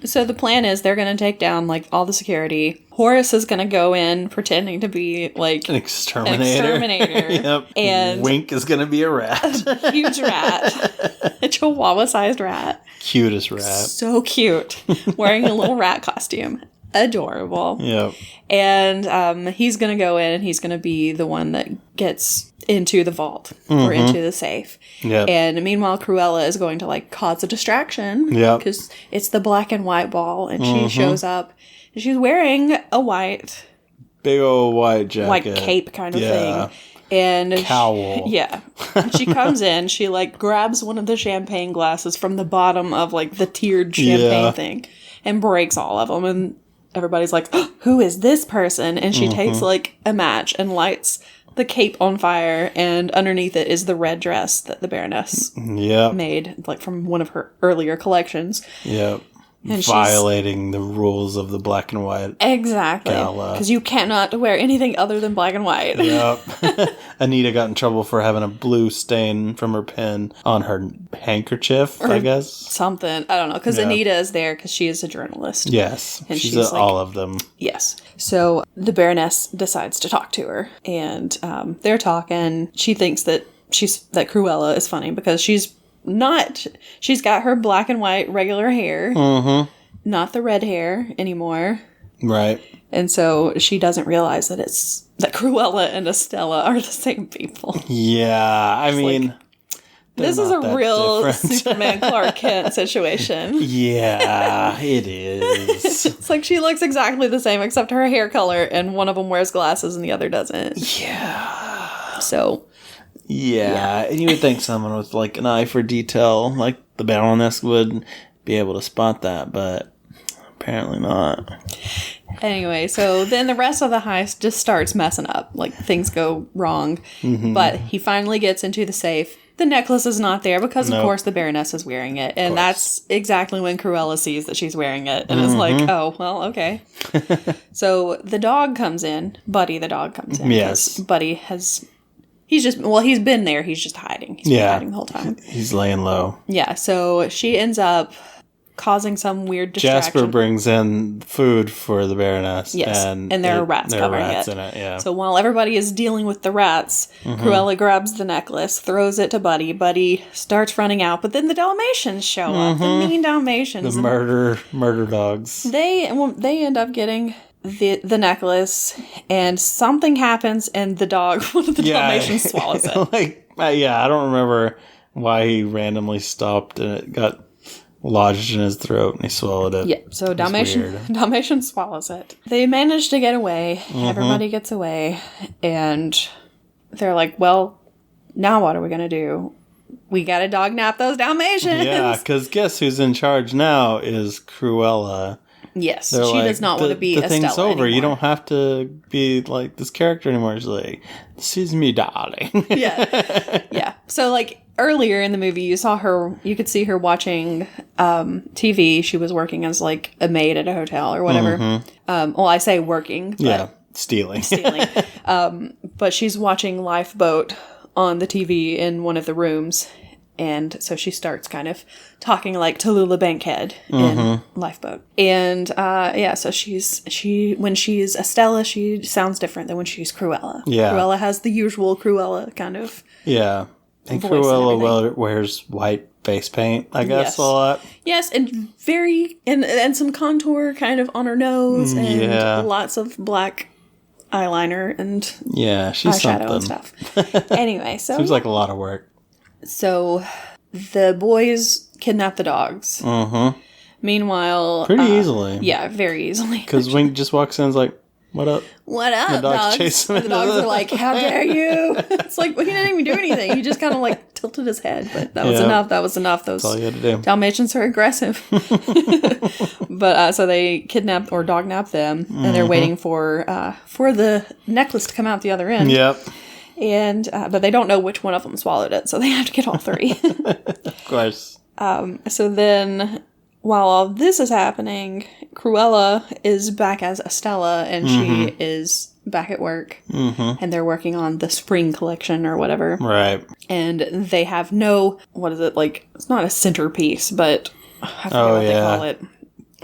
So the plan is they're going to take down, like, all the security. Horace is going to go in pretending to be, like, an exterminator. Yep. And Wink is going to be a rat. A huge rat. A chihuahua-sized rat. Cutest rat. So cute. Wearing a little rat costume. Adorable. Yep. And he's going to go in and he's going to be the one that gets into the vault or into the safe. Yep. And meanwhile, Cruella is going to, like, cause a distraction. Yep. Because it's the black and white ball and she shows up and she's wearing a big old white jacket. Like cape kind of thing. And cowl. And she comes in, she, like, grabs one of the champagne glasses from the bottom of, like, the tiered champagne thing and breaks all of them. And everybody's like, oh, who is this person? And she takes, like, a match and lights the cape on fire, and underneath it is the red dress that the Baroness made, like, from one of her earlier collections. Yep. And violating the rules of the black and white. Exactly. Because you cannot wear anything other than black and white. Yep. Anita got in trouble for having a blue stain from her pen on her handkerchief, I guess. Something. I don't know. Because Anita is there because she is a journalist. Yes. And she's like, all of them. Yes. So the Baroness decides to talk to her. And they're talking. She thinks that Cruella is funny because she's got her black and white regular hair, not the red hair anymore. Right. And so she doesn't realize that Cruella and Estella are the same people. Yeah, I mean, like, this is a real different. Superman Clark Kent situation. Yeah, it is. It's like she looks exactly the same except her hair color, and one of them wears glasses and the other doesn't. Yeah. So... Yeah, and you would think someone with, like, an eye for detail, like the Baroness, would be able to spot that, but apparently not. Anyway, so then the rest of the heist just starts messing up. Like, things go wrong. But he finally gets into the safe. The necklace is not there because, of course, the Baroness is wearing it. And that's exactly when Cruella sees that she's wearing it. And is like, oh, well, okay. So the dog comes in. Buddy, the dog, comes in. Yes. Buddy has... he's been there. He's just hiding. He's been hiding the whole time. He's laying low. Yeah, so she ends up causing some weird distraction. Jasper brings in food for the Baroness. Yes, and there are rats covering it. In it, yeah. So while everybody is dealing with the rats, Cruella grabs the necklace, throws it to Buddy. Buddy starts running out, but then the Dalmatians show up. The mean Dalmatians. The murder dogs. They end up getting... the necklace, and something happens, and the dog, one of the Dalmatians, swallows it. I don't remember why he randomly stopped and it got lodged in his throat and he swallowed it. Yeah, so Dalmatian swallows it. They manage to get away. Everybody gets away, and they're like, well, now what are we going to do? We got to dog nap those Dalmatians. Yeah, because guess who's in charge now is Cruella. Yes, she does not want to be Estella thing's over. Anymore. You don't have to be like this character anymore. She's like, this is me, darling. Yeah. So, like, earlier in the movie, you could see her watching TV. She was working as, like, a maid at a hotel or whatever. Well, I say working. But stealing. But she's watching Lifeboat on the TV in one of the rooms. And so she starts kind of talking like Tallulah Bankhead in Lifeboat. And, so when she's Estella, she sounds different than when she's Cruella. Yeah. Cruella has the usual Cruella kind of and Cruella wears white face paint, I guess, a lot. Yes, and and some contour kind of on her nose and lots of black eyeliner and she's eyeshadow something. And stuff. Anyway, so... seems like a lot of work. So, the boys kidnap the dogs. Meanwhile... pretty easily. Yeah, very easily. Because Wink just walks in and is like, what up? What up, the dogs? Chasing the dogs are like, how dare you? It's like, well, he didn't even do anything. He just kind of like tilted his head. But that was enough. That was enough. Those That's all you had to do. Dalmatians are aggressive. But so they kidnap or dog nap them. And they're waiting for the necklace to come out the other end. Yep. And but they don't know which one of them swallowed it, so they have to get all 3. Of course. So then, while all this is happening, Cruella is back as Estella, and she is back at work. And they're working on the spring collection or whatever. Right. And they have no, what is it, like, it's not a centerpiece, but I forget what they call it.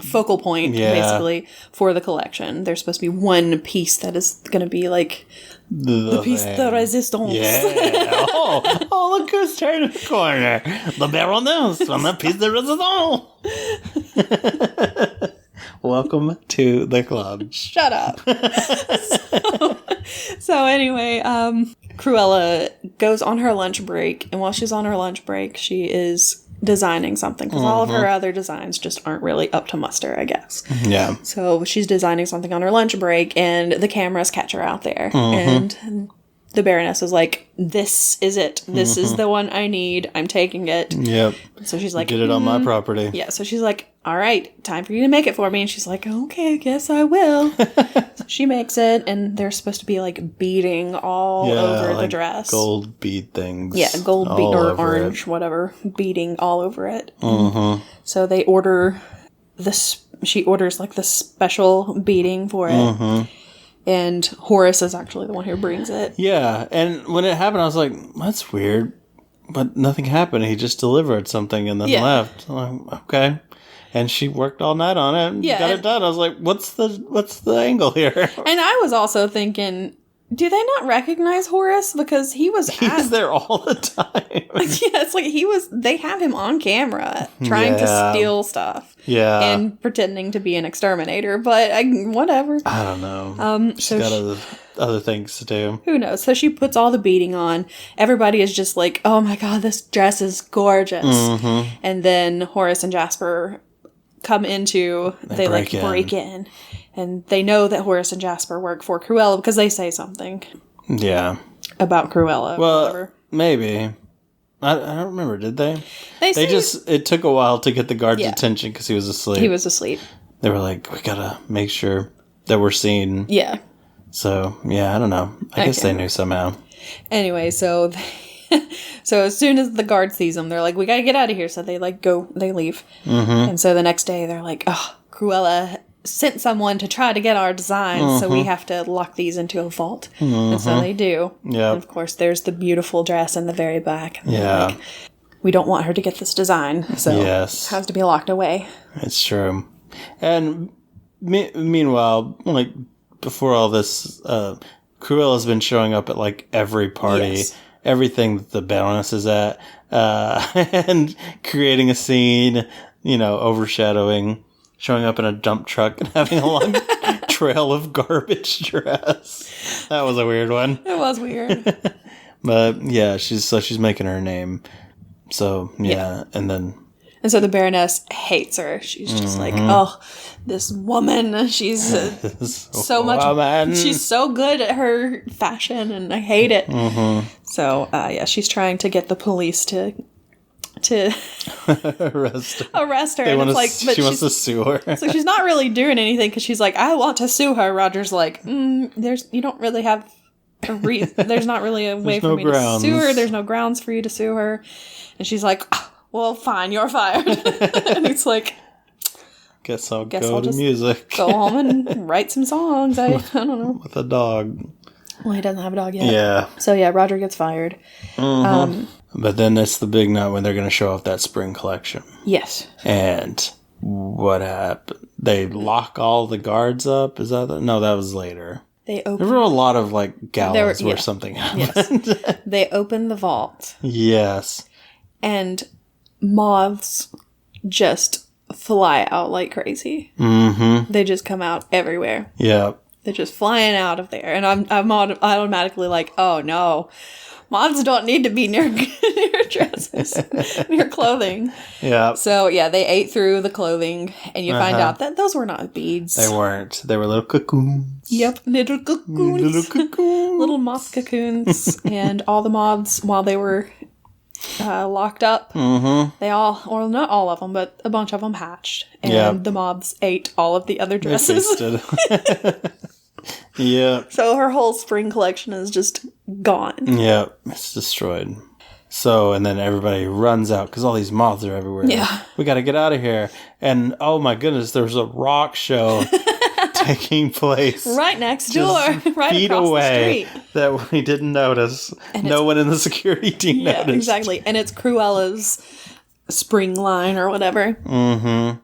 Focal point, basically, for the collection. There's supposed to be one piece that is going to be like the piece de resistance. Yeah. Oh, look who's turning the corner. The Baroness from the piece de resistance. Welcome to the club. Shut up. So anyway, Cruella goes on her lunch break, and while she's on her lunch break, she is designing something, because all of her other designs just aren't really up to muster, I guess. Yeah. So she's designing something on her lunch break, and the cameras catch her out there. And the Baroness is like, this is it. This is the one I need. I'm taking it. Yep. So she's like, get it on my property. Yeah. So she's like, all right, time for you to make it for me. And she's like, okay, I guess I will. So she makes it, and they're supposed to be like beading all over the dress. Gold bead things. Yeah, gold bead or orange, whatever, beading all over it. So they order this. She orders like the special beading for it. And Horace is actually the one who brings it. Yeah, and when it happened, I was like, that's weird. But nothing happened. He just delivered something and then left. I'm like, okay. And she worked all night on it and got it done. I was like, what's the angle here? And I was also thinking, do they not recognize Horace? Because he's there all the time. Yeah, it's like they have him on camera trying to steal stuff. Yeah. And pretending to be an exterminator, but whatever. I don't know. She's got other things to do. Who knows? So she puts all the beading on. Everybody is just like, oh my god, this dress is gorgeous. And then Horace and Jasper come into, they break in. And they know that Horace and Jasper work for Cruella because they say something. Yeah. About Cruella. Well, whatever. Maybe. I don't remember, did they? It took a while to get the guard's attention because he was asleep. He was asleep. They were like, we gotta make sure that we're seen. Yeah. So, yeah, I don't know. I guess they knew somehow. Anyway, so as soon as the guard sees them, they're like, we gotta get out of here. So they they leave. And so the next day they're like, oh, Cruella sent someone to try to get our designs, so we have to lock these into a vault. And so they do. Yeah. And of course, there's the beautiful dress in the very back. And like, we don't want her to get this design, so it has to be locked away. It's true. And meanwhile, like before all this, Cruella's been showing up at like every party, everything that the Baroness is at, and creating a scene, overshadowing. Showing up in a dump truck and having a long trail of garbage dress. That was a weird one. It was weird. But yeah, she's making her name. So yeah. And so the Baroness hates her. She's just like, oh, this woman, she's so much woman. She's so good at her fashion and I hate it. So she's trying to get the police to arrest her. And she wants to sue her. So she's not really doing anything because she's like, I want to sue her. Roger's like, you don't really have a reason. There's not really a way for me to sue her. There's no grounds for you to sue her. And she's like, oh, well, fine, you're fired. And it's like, guess I'll go to music. Go home and write some songs. I don't know. With a dog. Well, he doesn't have a dog yet. Yeah. So yeah, Roger gets fired. But then it's the big night when they're going to show off that spring collection. Yes. And what happened? They lock all the guards up? No, that was later. There were a lot of like galas where something happened. Yes. They open the vault. Yes. And moths just fly out like crazy. They just come out everywhere. Yeah. They're just flying out of there. And I'm automatically like, oh no. Moths don't need to be near dresses, near clothing. Yeah. So, yeah, they ate through the clothing, and you find out that those were not beads. They weren't. They were little cocoons. Yep, little cocoons. Little moth cocoons. And all the moths, while they were locked up, they all, or not all of them, but a bunch of them hatched. And the moths ate all of the other dresses. Yeah. So her whole spring collection is just gone. Yeah, it's destroyed. So, and then everybody runs out because all these moths are everywhere. Yeah. We got to get out of here. And oh my goodness, there's a rock show taking place right next door, right feet across away the street. That we didn't notice. And no one in the security team noticed. Exactly. And it's Cruella's spring line or whatever. Mm-hmm.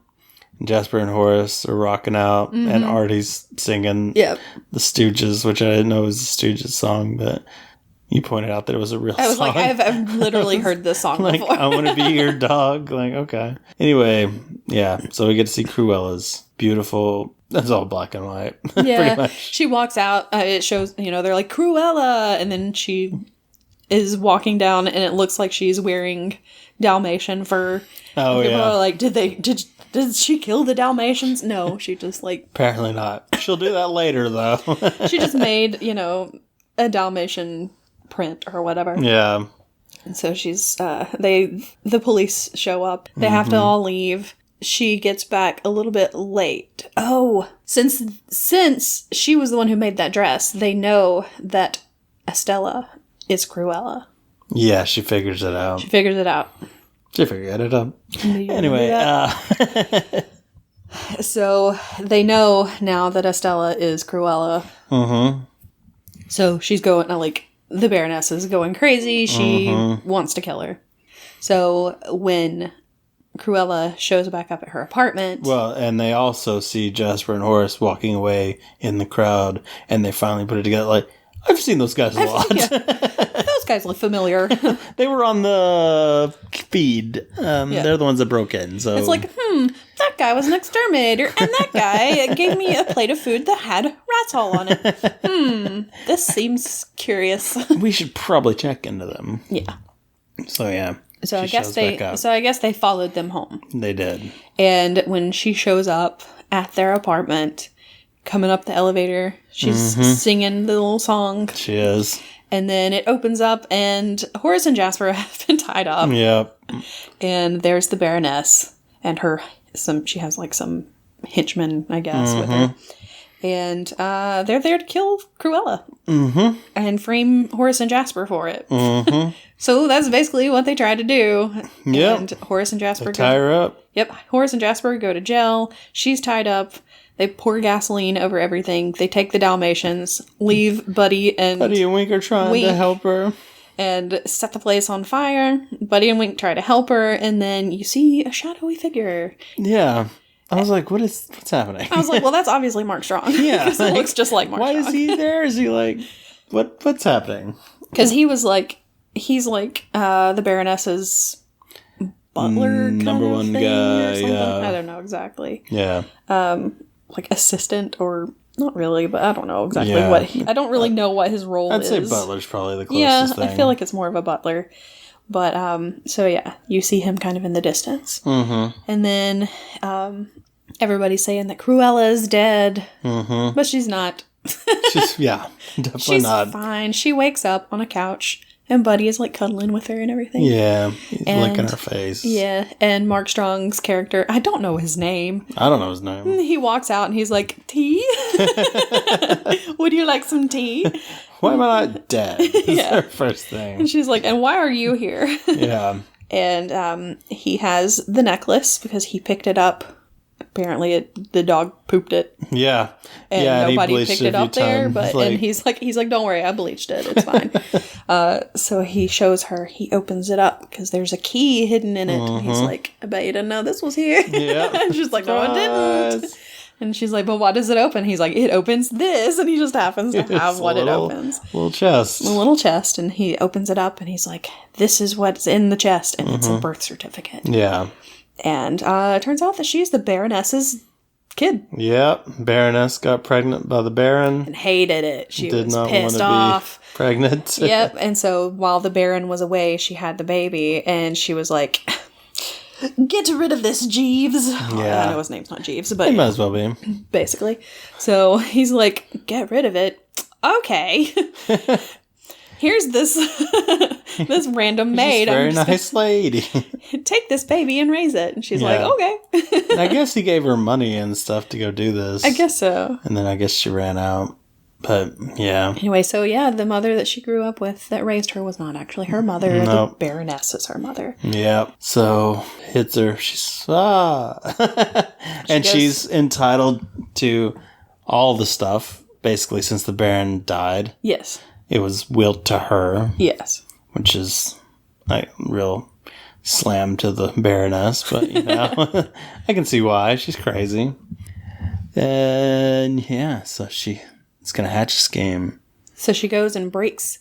Jasper and Horace are rocking out, and Artie's singing the Stooges, which I didn't know was the Stooges song, but you pointed out that it was a real song. I was like, I've literally heard this song like, before. I want to be your dog. Like, okay. Anyway, yeah, so we get to see Cruella's beautiful... That's all black and white. Yeah. Pretty much. She walks out. It shows, they're like, Cruella! And then she is walking down, and it looks like she's wearing Dalmatian fur. Oh, People yeah. are like, did she kill the Dalmatians? No, she just like... Apparently not. She'll do that later, though. She just made, a Dalmatian print or whatever. Yeah. And so she's, the police show up. They have to all leave. She gets back a little bit late. Oh, since she was the one who made that dress, they know that Estella is Cruella. Yeah, she figures it out. She figured it out. Anyway, so they know now that Estella is Cruella. Mm-hmm. So she's going, like, the Baroness is going crazy. She wants to kill her. So when Cruella shows back up at her apartment... Well, and they also see Jasper and Horace walking away in the crowd, and they finally put it together, like, I've seen those guys a lot. Yeah. Those guys look familiar. They were on the feed. They're the ones that broke in. So it's like, that guy was an exterminator, and that guy gave me a plate of food that had rat's hole on it. This seems curious. We should probably check into them. Yeah. So yeah. So I guess they followed them home. They did. And when she shows up at their apartment, coming up the elevator, she's singing the little song. She is. And then it opens up, and Horace and Jasper have been tied up. Yep. And there's the Baroness, and she has like some henchmen, I guess, with her. And they're there to kill Cruella. Mm-hmm. And frame Horace and Jasper for it. Mm-hmm. So that's basically what they try to do. Yep. And Horace and Jasper tie her up. Yep. Horace and Jasper go to jail. She's tied up. They pour gasoline over everything. They take the Dalmatians, leave Buddy and Wink are trying to help her. And set the place on fire. Buddy and Wink try to help her, and then you see a shadowy figure. Yeah. I was like, what's happening? I was like, well, that's obviously Mark Strong. Yeah. Because it looks just like Mark Strong. Why is he there? Is he like, what's happening? Because he's like the Baroness's butler number one guy, yeah. I don't know exactly. Yeah. Like assistant or not really, but I don't know exactly what I don't really know what his role is. I'd say butler's probably the closest thing. I feel like it's more of a butler. But so yeah, you see him kind of in the distance. Mm-hmm. And then everybody's saying that Cruella is dead. Mm-hmm. But she's not. Definitely she's not. Fine. She wakes up on a couch. And Buddy is like cuddling with her and everything. Yeah, he's licking her face. Yeah, and Mark Strong's character, I don't know his name. I don't know his name. He walks out and he's like, tea? Would you like some tea? Why am I not dead? Is her first thing. And she's like, and why are you here? Yeah. And he has the necklace because he picked it up. Apparently, the dog pooped it. Yeah, and nobody picked it up there. But and he's like, don't worry, I bleached it. It's fine. So he shows her. He opens it up because there's a key hidden in it. And he's like, I bet you didn't know this was here. Yeah, and she's like, no, it didn't. And she's like, but what does it open? He's like, it opens this, and he just happens to have what it opens. A little chest, and he opens it up, and he's like, this is what's in the chest, and it's a birth certificate. Yeah. And it turns out that she's the Baroness's kid. Yep. Baroness got pregnant by the Baron. And hated it. She was not pissed off. Be pregnant. Yep. And so while the Baron was away, she had the baby. And she was like, get rid of this, Jeeves. Yeah. I know his name's not Jeeves, but... It might as well be. Basically. So he's like, get rid of it. Okay. Here's this this random maid. Very nice lady. Take this baby and raise it. And she's like, okay. And I guess he gave her money and stuff to go do this. I guess so. And then I guess she ran out. But, yeah. Anyway, so yeah, the mother that she grew up with that raised her was not actually her mother. Nope. The Baroness is her mother. Yep. So, hits her. She's, and she's entitled to all the stuff, basically, since the Baron died. Yes. It was willed to her. Yes. Which is like real slam to the Baroness, but, you know, I can see why. She's crazy. And, yeah, so it's going to hatch a scheme. So she goes and breaks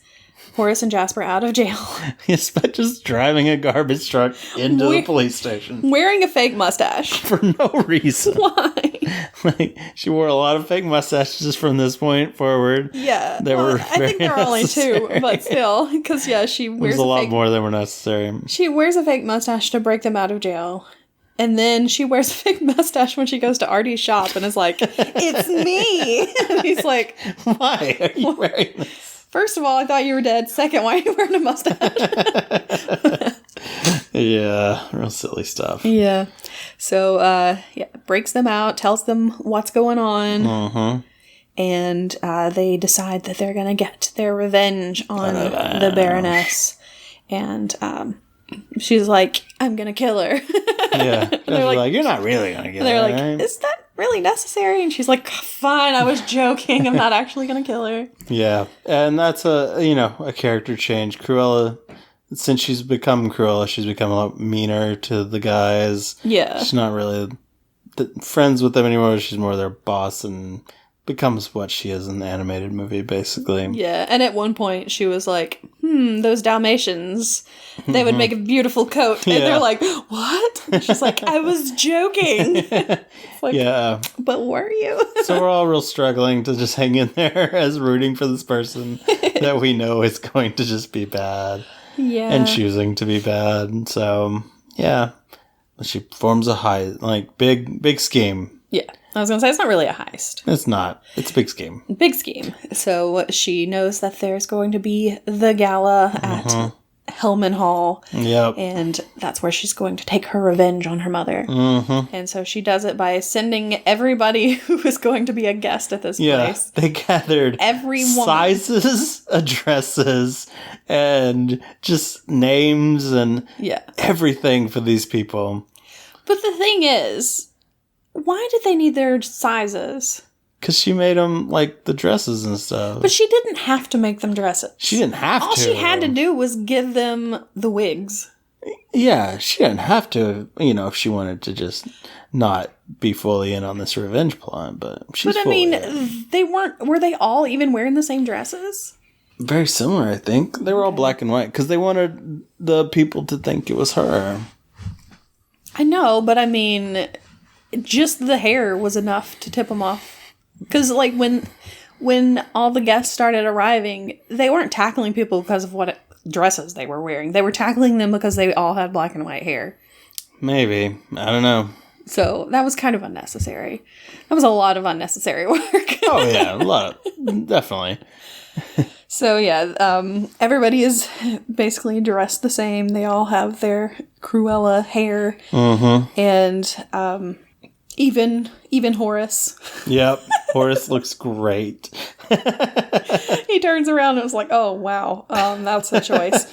Horace and Jasper out of jail. Yes, by just driving a garbage truck into the police station. Wearing a fake mustache. For no reason. Why? Like, she wore a lot of fake mustaches from this point forward. Yeah. I think there are only two, but still. Because, yeah, she wears a lot more than were necessary. She wears a fake mustache to break them out of jail. And then she wears a fake mustache when she goes to Artie's shop and is like, it's me. And he's like, why are you wearing this? First of all, I thought you were dead. Second, why are you wearing a mustache? Yeah, real silly stuff. Yeah. So, breaks them out, tells them what's going on. Uh-huh. And they decide that they're going to get their revenge on the Baroness. And she's like, I'm going to kill her. Yeah. They're like, you're not really going to kill her. They're like, right? Is that really necessary? And she's like, fine, I was joking. I'm not actually going to kill her. Yeah. And that's a character change. Cruella, since she's become Cruella, she's become a lot meaner to the guys. Yeah. She's not really friends with them anymore. She's more their boss and becomes what she is in the animated movie, basically. Yeah, and at one point she was like, those Dalmatians, they would make a beautiful coat. And they're like, what? And she's like, I was joking. Like, yeah. But were you? So we're all real struggling to just hang in there as rooting for this person that we know is going to just be bad. Yeah. And choosing to be bad. So, yeah. She forms a big scheme. Yeah. I was going to say, it's not really a heist. It's not. It's a big scheme. Big scheme. So she knows that there's going to be the gala at Hellman Hall. Yep. And that's where she's going to take her revenge on her mother. Mm-hmm. And so she does it by sending everybody who is going to be a guest at this place. They gathered everyone. Sizes, addresses, and just names and everything for these people. But the thing is, why did they need their sizes? Because she made them, like, the dresses and stuff. But she didn't have to make them dresses. She didn't have to. All she had to do was give them the wigs. Yeah, she didn't have to, if she wanted to just not be fully in on this revenge plot, but she's fully in. They weren't, were they all even wearing the same dresses? Very similar, I think. They were all black and white, because they wanted the people to think it was her. I know, but just the hair was enough to tip them off. Because, like, when all the guests started arriving, they weren't tackling people because of what dresses they were wearing. They were tackling them because they all had black and white hair. Maybe. I don't know. So, that was kind of unnecessary. That was a lot of unnecessary work. Oh, yeah. A lot. Definitely. So, everybody is basically dressed the same. They all have their Cruella hair. Mm-hmm. And, even Horace. Yep. Horace looks great. He turns around and was like, oh, wow. That's a choice.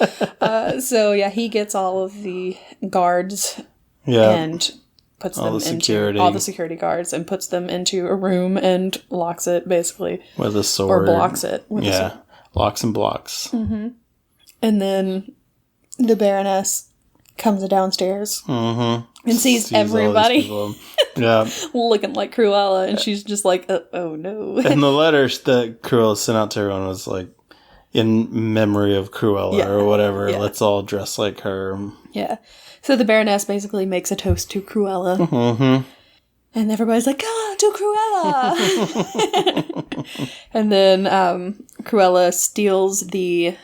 He gets all of the guards and puts them into all the security guards and puts them into a room and locks it basically. With a sword. Or blocks it. With a sword. Locks and blocks. Mm-hmm. And then the Baroness comes downstairs and sees everybody looking like Cruella, and she's just like, oh no. And the letters that Cruella sent out to everyone was like, in memory of Cruella or whatever, let's all dress like her. Yeah. So the Baroness basically makes a toast to Cruella. Mm-hmm. And everybody's like, to Cruella! And then Cruella steals the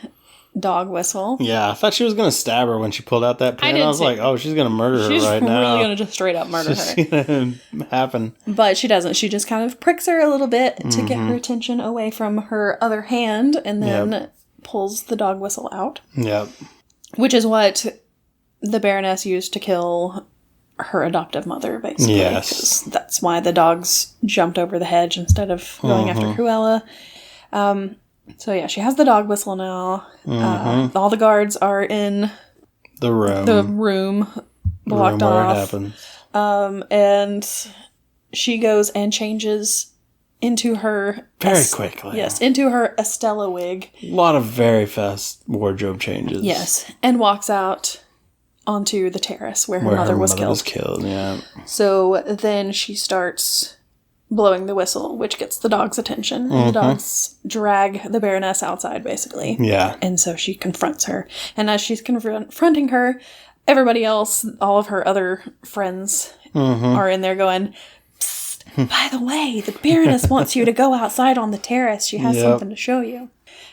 dog whistle. Yeah, I thought she was going to stab her when she pulled out that pen. I was like, oh, she's going to murder her right now. She's really going to just straight up murder her. It's going to happen. But she doesn't. She just kind of pricks her a little bit to get her attention away from her other hand, and then pulls the dog whistle out. Yep. Which is what the Baroness used to kill her adoptive mother, basically. Yes. That's why the dogs jumped over the hedge instead of going after Cruella. So yeah, she has the dog whistle now. All the guards are in the room blocked off. Where it happens. And she goes and changes into her... Very quickly. Yes, into her Estella wig. A lot of very fast wardrobe changes. Yes, and walks out onto the terrace where her mother was killed. Yeah. So then she starts blowing the whistle, which gets the dog's attention. And the dogs drag the Baroness outside, basically. Yeah. And so she confronts her. And as she's confronting her, everybody else, all of her other friends, are in there going, "Psst, by the way, the Baroness wants you to go outside on the terrace. She has something to show you."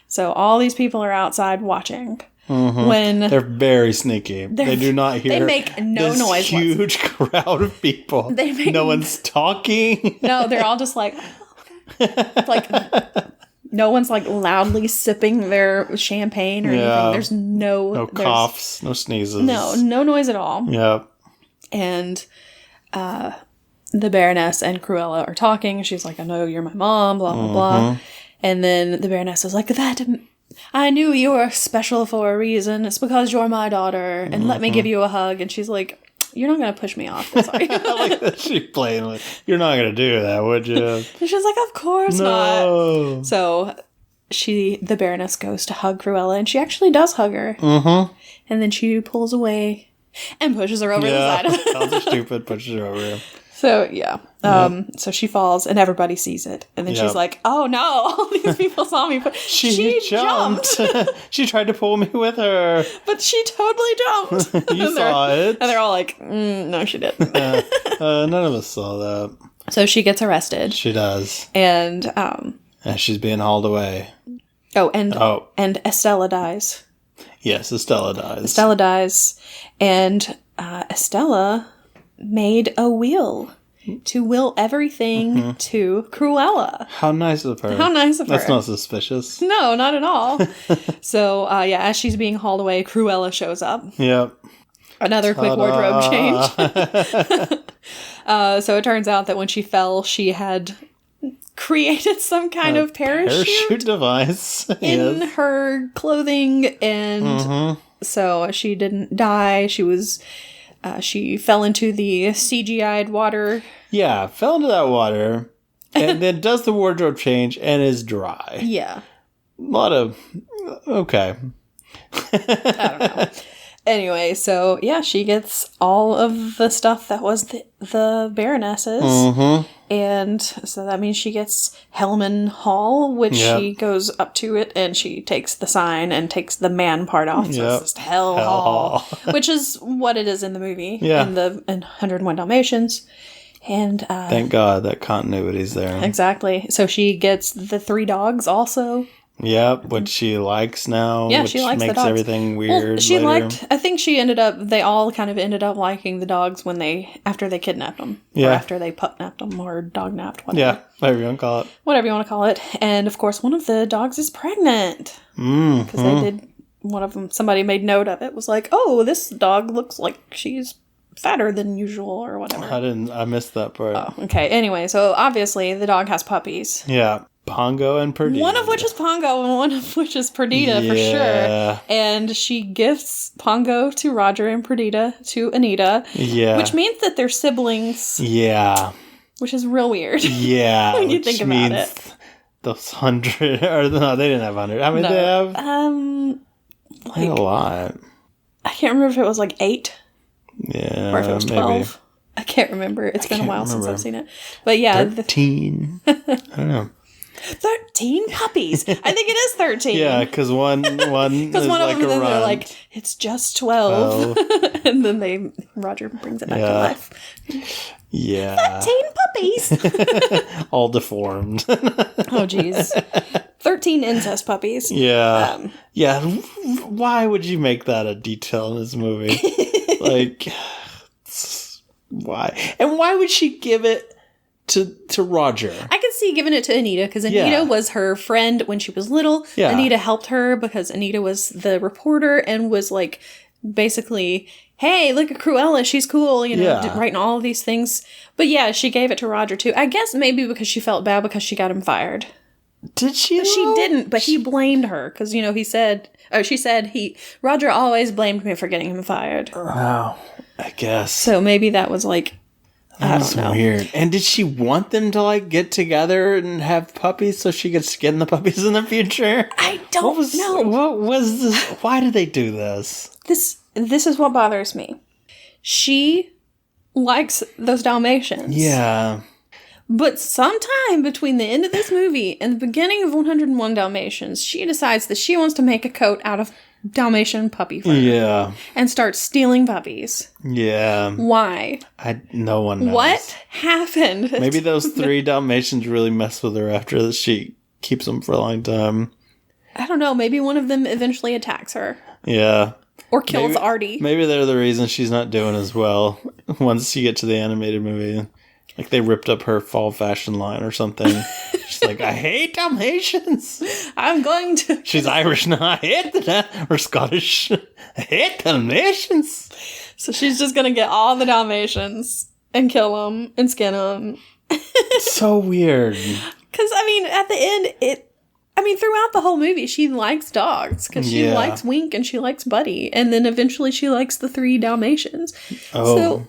So all these people are outside watching. When they're very sneaky. They do not hear. They make no this noise. Huge crowd of people. No one's talking. No, they're all just like, okay. Like, no one's like loudly sipping their champagne or anything. There's no coughs, no sneezes. No noise at all. Yep. And the Baroness and Cruella are talking. She's like, "I know you're my mom, blah, blah, blah." And then the Baroness is like, "I knew you were special for a reason. It's because you're my daughter. And let me give you a hug." And she's like, "You're not going to push me off." I'm sorry. I like that she's playing like, "You're not going to do that, would you?" And she's like, "Of course not." So the Baroness goes to hug Cruella, and she actually does hug her. And then she pulls away and pushes her over the side. Calls her stupid, pushes her over. So, yeah. So she falls, and everybody sees it. And then she's like, "Oh, no, all these people saw me." But she jumped. She tried to pull me with her. But she totally jumped. You saw it. And they're all like, "No, she didn't." None of us saw that. So she gets arrested. She does. And she's being hauled away. And Estella dies. Yes, Estella dies. Estella dies. And Estella made a will to will everything to Cruella. How nice of her. That's not suspicious. No, not at all. So, as she's being hauled away, Cruella shows up. Yep. Another quick wardrobe change. So it turns out that when she fell, she had created some kind of parachute device in her clothing, and so she didn't die. She fell into the CGI'd water. Yeah, fell into that water, and then does the wardrobe change and is dry. Yeah. Okay. I don't know. Anyway, so yeah, she gets all of the stuff that was the Baroness's. And so that means she gets Hellman Hall, which she goes up to it and she takes the sign and takes the man part off. So it's just Hell Hall, which is what it is in the movie. Yeah. In 101 Dalmatians. And thank God that continuity's there. Exactly. So she gets the 3 dogs also. Yep, which she likes now. Yeah, she likes the dogs. Makes everything weird. Well, I think they all kind of ended up liking the dogs after they kidnapped them. Yeah. Or after they pup-napped them or dog-napped, whatever. Yeah, whatever you want to call it. Whatever you want to call it. And, of course, one of the dogs is pregnant. Because they did, one of them, somebody made note of it, was like, "Oh, this dog looks like she's fatter than usual," or whatever. I missed that part. Oh, okay. Anyway, so obviously the dog has puppies. Yeah. Pongo and Perdita. One of which is Pongo and one of which is Perdita for sure. And she gifts Pongo to Roger and Perdita to Anita. Yeah. Which means that they're siblings. Yeah. Which is real weird. Yeah. When you think about it. Those 100, or no, they didn't have 100. How many did they have? Like a lot. I can't remember if it was like 8. Yeah. Or if it was 12. Maybe. I can't remember. It's been a while since I've seen it. But yeah. 13. I don't know. 13 puppies. I think it is 13. Yeah, because one because one of them they're like, "It's just 12. And then Roger brings it back to life. Yeah. 13 puppies. All deformed. Oh, jeez. 13 incest puppies. Yeah. Why would you make that a detail in this movie? Like, why? And why would she give it to Roger? I could see giving it to Anita because Anita was her friend when she was little. Yeah. Anita helped her because Anita was the reporter and was like basically, "Hey, look at Cruella, she's cool," writing all of these things. But yeah, she gave it to Roger too. I guess maybe because she felt bad because she got him fired. Did she? But she didn't, but he blamed her because, she said Roger always blamed me for getting him fired. Wow, I guess. So maybe that was like, I don't know. Weird. And did she want them to like get together and have puppies so she could skin the puppies in the future? I don't know. What was this? Why did they do this? This is what bothers me. She likes those Dalmatians. Yeah. But sometime between the end of this movie and the beginning of 101 Dalmatians, she decides that she wants to make a coat out of Dalmatian puppy fur. Yeah. And starts stealing puppies. Yeah. Why? No one knows. What happened? Maybe those 3 Dalmatians really mess with her after she keeps them for a long time. I don't know. Maybe one of them eventually attacks her. Yeah. Or kills Artie. Maybe they're the reason she's not doing as well once you get to the animated movie. Like they ripped up her fall fashion line or something. She's like, I hate Dalmatians. I'm going to. She's Irish now. I hate that. Or Scottish. I hate Dalmatians. So she's just going to get all the Dalmatians and kill them and skin them. So weird. Because, at the end, throughout the whole movie, she likes dogs. Because she likes Wink and she likes Buddy. And then eventually she likes the 3 Dalmatians. Oh,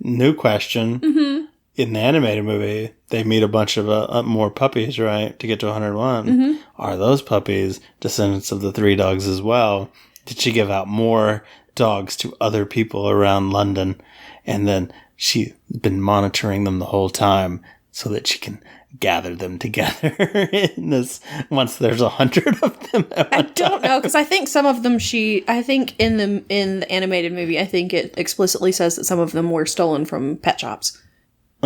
new question. Mm-hmm. In the animated movie, they meet a bunch of more puppies, right, to get to 101. Mm-hmm. Are those puppies descendants of the 3 dogs as well? Did she give out more dogs to other people around London? And then she's been monitoring them the whole time so that she can gather them together in this once there's 100 of them at one I don't know, because I think some of them I think in the animated movie, I think it explicitly says that some of them were stolen from pet shops.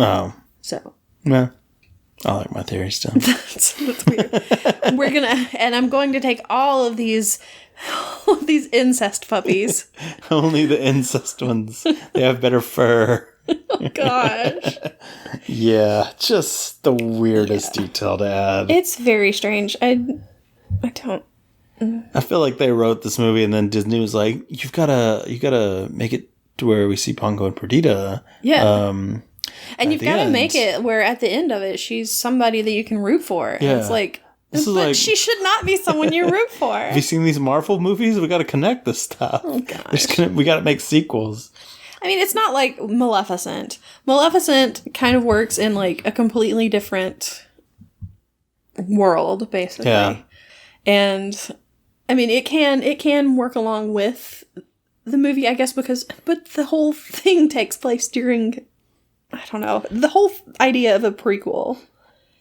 Oh. So. Yeah. I like my theory still. That's weird. I'm going to take all of these incest puppies. Only the incest ones. They have better fur. Oh, gosh. Yeah, just the weirdest detail to add. It's very strange. I don't. I feel like they wrote this movie and then Disney was like, you gotta make it to where we see Pongo and Perdita. Yeah. And you've got to make it where at the end of it, she's somebody that you can root for. And it's like, she should not be someone you root for. Have you seen these Marvel movies? We got to connect this stuff. Oh, gosh. We got to make sequels. It's not like Maleficent. Maleficent kind of works in like a completely different world, basically. Yeah. And it can work along with the movie, I guess, but the whole thing takes place during, I don't know, the whole idea of a prequel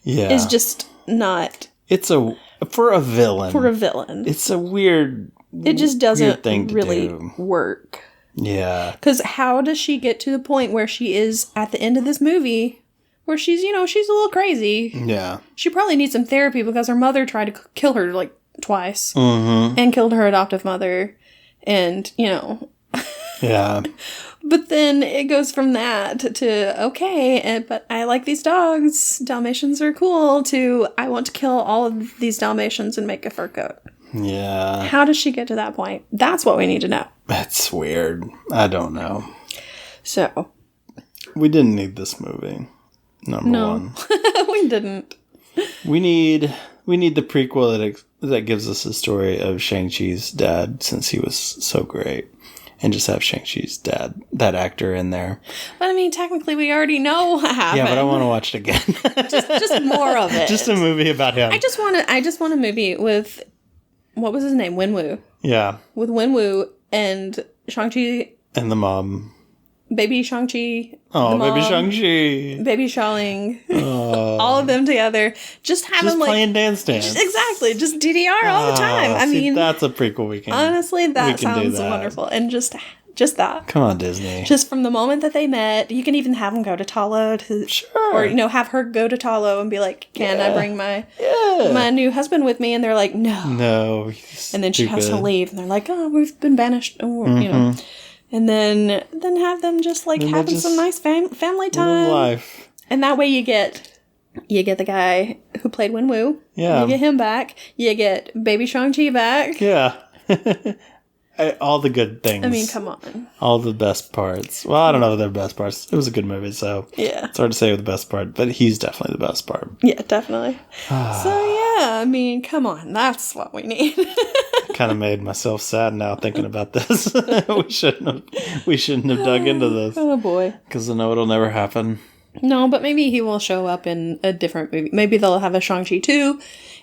is just not. It's for a villain. For a villain. It's a weird. It just doesn't thing really work. Yeah. Because how does she get to the point where she is at the end of this movie, where she's a little crazy? Yeah. She probably needs some therapy because her mother tried to kill her like twice. Mm-hmm. And killed her adoptive mother. And, Yeah. But then it goes from that to, okay, but I like these dogs. Dalmatians are cool, to I want to kill all of these Dalmatians and make a fur coat. Yeah. How does she get to that point? That's what we need to know. That's weird. I don't know. So. We didn't need this movie. Number one. We didn't. We need the prequel that gives us the story of Shang-Chi's dad, since he was so great. And just have Shang-Chi's dad, that actor, in there. But technically we already know what happened. Yeah, but I want to watch it again. just more of it. Just a movie about him. I just want a movie with, what was his name? Wenwu. Yeah. With Wenwu and Shang-Chi. And the mom. Baby Shang-Chi. Oh, Baby Shang-Chi. Baby Xiaoling. Oh. All of them together. Just have them playing dance. Exactly. Just DDR all the time. That's a prequel we can. Honestly, that sounds wonderful. And just that. Come on, Disney. Just from the moment that they met, you can even have them go to Talo or have her go to Talo and be like, "Can I bring my new husband with me?" And they're like, "No." And then she has to leave, and they're like, "Oh, we've been banished." Mm-hmm. And then have them just having some nice family time. Life. And that way you get the guy who played Wenwu. Yeah. You get him back. You get Baby Shang-Chi back. Yeah. All the good things. Come on. All the best parts. Well, I don't know the best parts. It was a good movie, so it's hard to say the best part, but he's definitely the best part. Yeah, definitely. So, I mean, come on. That's what we need. Kind of made myself sad now thinking about this. we shouldn't have dug into this. Oh, boy. Because I know it'll never happen. No, but maybe he will show up in a different movie. Maybe they'll have a Shang-Chi 2,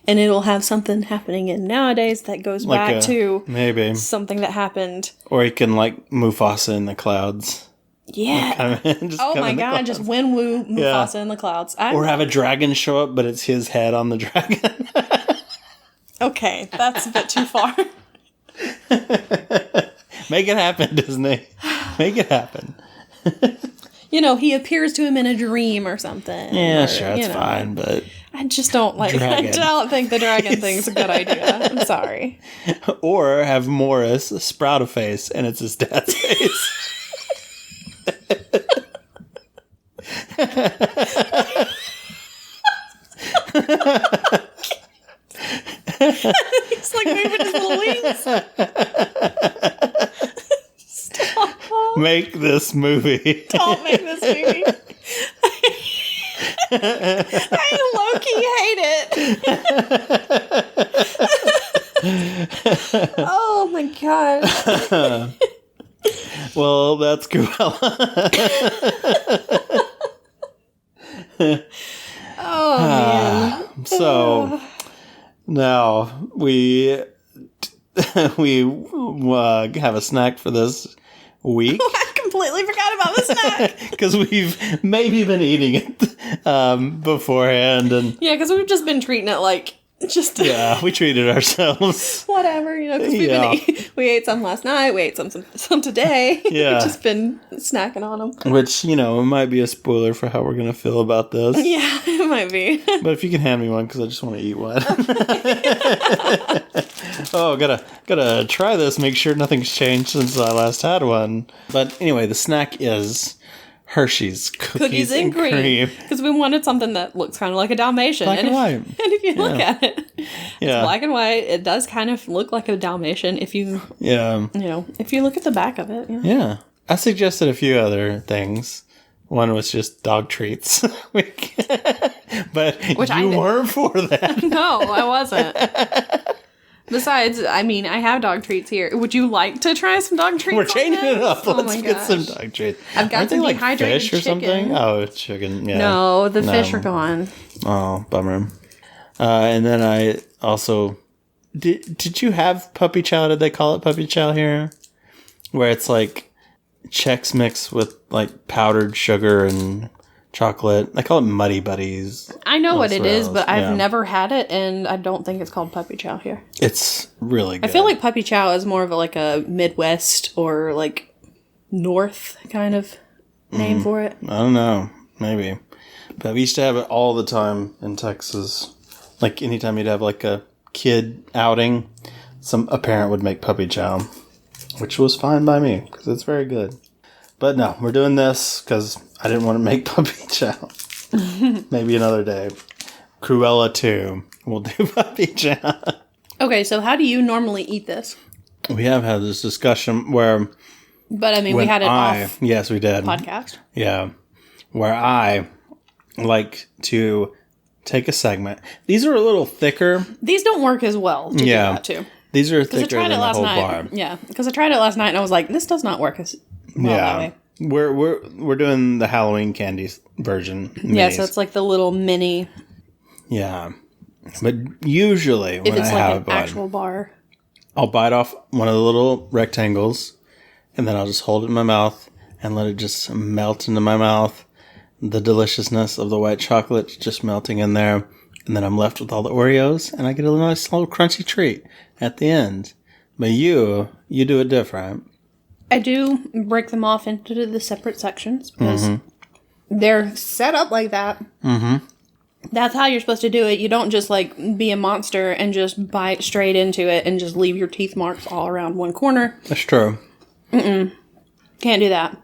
and it'll have something happening in nowadays that goes back to maybe something that happened. Or he can, like, Mufasa in the clouds. Yeah. Oh my god, just Winwoo Mufasa in the clouds. Or have a dragon show up, but it's his head on the dragon. Okay, that's a bit too far. Make it happen, Disney. Make it happen. He appears to him in a dream or something. Yeah, sure, that's fine, but... I just don't like... Dragon. I don't think the dragon thing's a good idea. I'm sorry. Or have Morris sprout a face, and it's his dad's face. He's like moving his little wings. Stop. Make this movie. Don't make this movie. I low-key hate it. Oh my god. Well, that's Cruella. Oh man. So now we have a snack for this week. I completely forgot about the snack because we've maybe been eating it beforehand, and because we've just been treating it like we treated ourselves. Whatever, because we ate some last night, we ate some today. Yeah. We've just been snacking on them. Which, it might be a spoiler for how we're going to feel about this. Yeah, it might be. But if you can hand me one, because I just want to eat one. Oh, gotta try this, make sure nothing's changed since I last had one. But anyway, the snack is... Hershey's cookies and cream. Because we wanted something that looks kind of like a Dalmatian. Black and white. And if you look at it, it's black and white. It does kind of look like a Dalmatian if you, if you look at the back of it. Yeah. I suggested a few other things. One was just dog treats. But you weren't for that. No, I wasn't. Besides, I have dog treats here. Would you like to try some dog treats? We're changing it up. Let's get some dog treats. I've got some dehydrated fish or chicken. Something? Oh, chicken. Yeah. No, the fish are gone. Oh, bummer. And then I also... Did you have puppy chow? Did they call it puppy chow here? Where it's like Chex Mix with like powdered sugar and chocolate. They call it Muddy Buddies. I know what it is, but I've never had it, and I don't think it's called puppy chow here. It's really good. I feel like puppy chow is more of a Midwest or like North kind of name for it. I don't know. Maybe. But we used to have it all the time in Texas. Like anytime you'd have like a kid outing, a parent would make puppy chow, which was fine by me because it's very good. But no, we're doing this because I didn't want to make puppy chow. Maybe another day. Cruella 2. We'll do puppy chow. Okay, so how do you normally eat this? We have had this discussion where... But we had it off. Yes, we did. Podcast. Yeah. Where I like to take a segment. These are a little thicker. These don't work as well to do that too. These are thicker than the whole bar. Yeah, because I tried it last night and I was like, this does not work as well that way. We're doing the Halloween candy version. Minis. Yeah, so it's like the little mini. Yeah, but usually when I have an actual bar, I'll bite off one of the little rectangles, and then I'll just hold it in my mouth and let it just melt into my mouth. The deliciousness of the white chocolate just melting in there, and then I'm left with all the Oreos, and I get a nice little crunchy treat at the end. But you do it different. I do break them off into the separate sections because they're set up like that. Mm-hmm. That's how you're supposed to do it. You don't just be a monster and just bite straight into it and just leave your teeth marks all around one corner. That's true. Can't do that.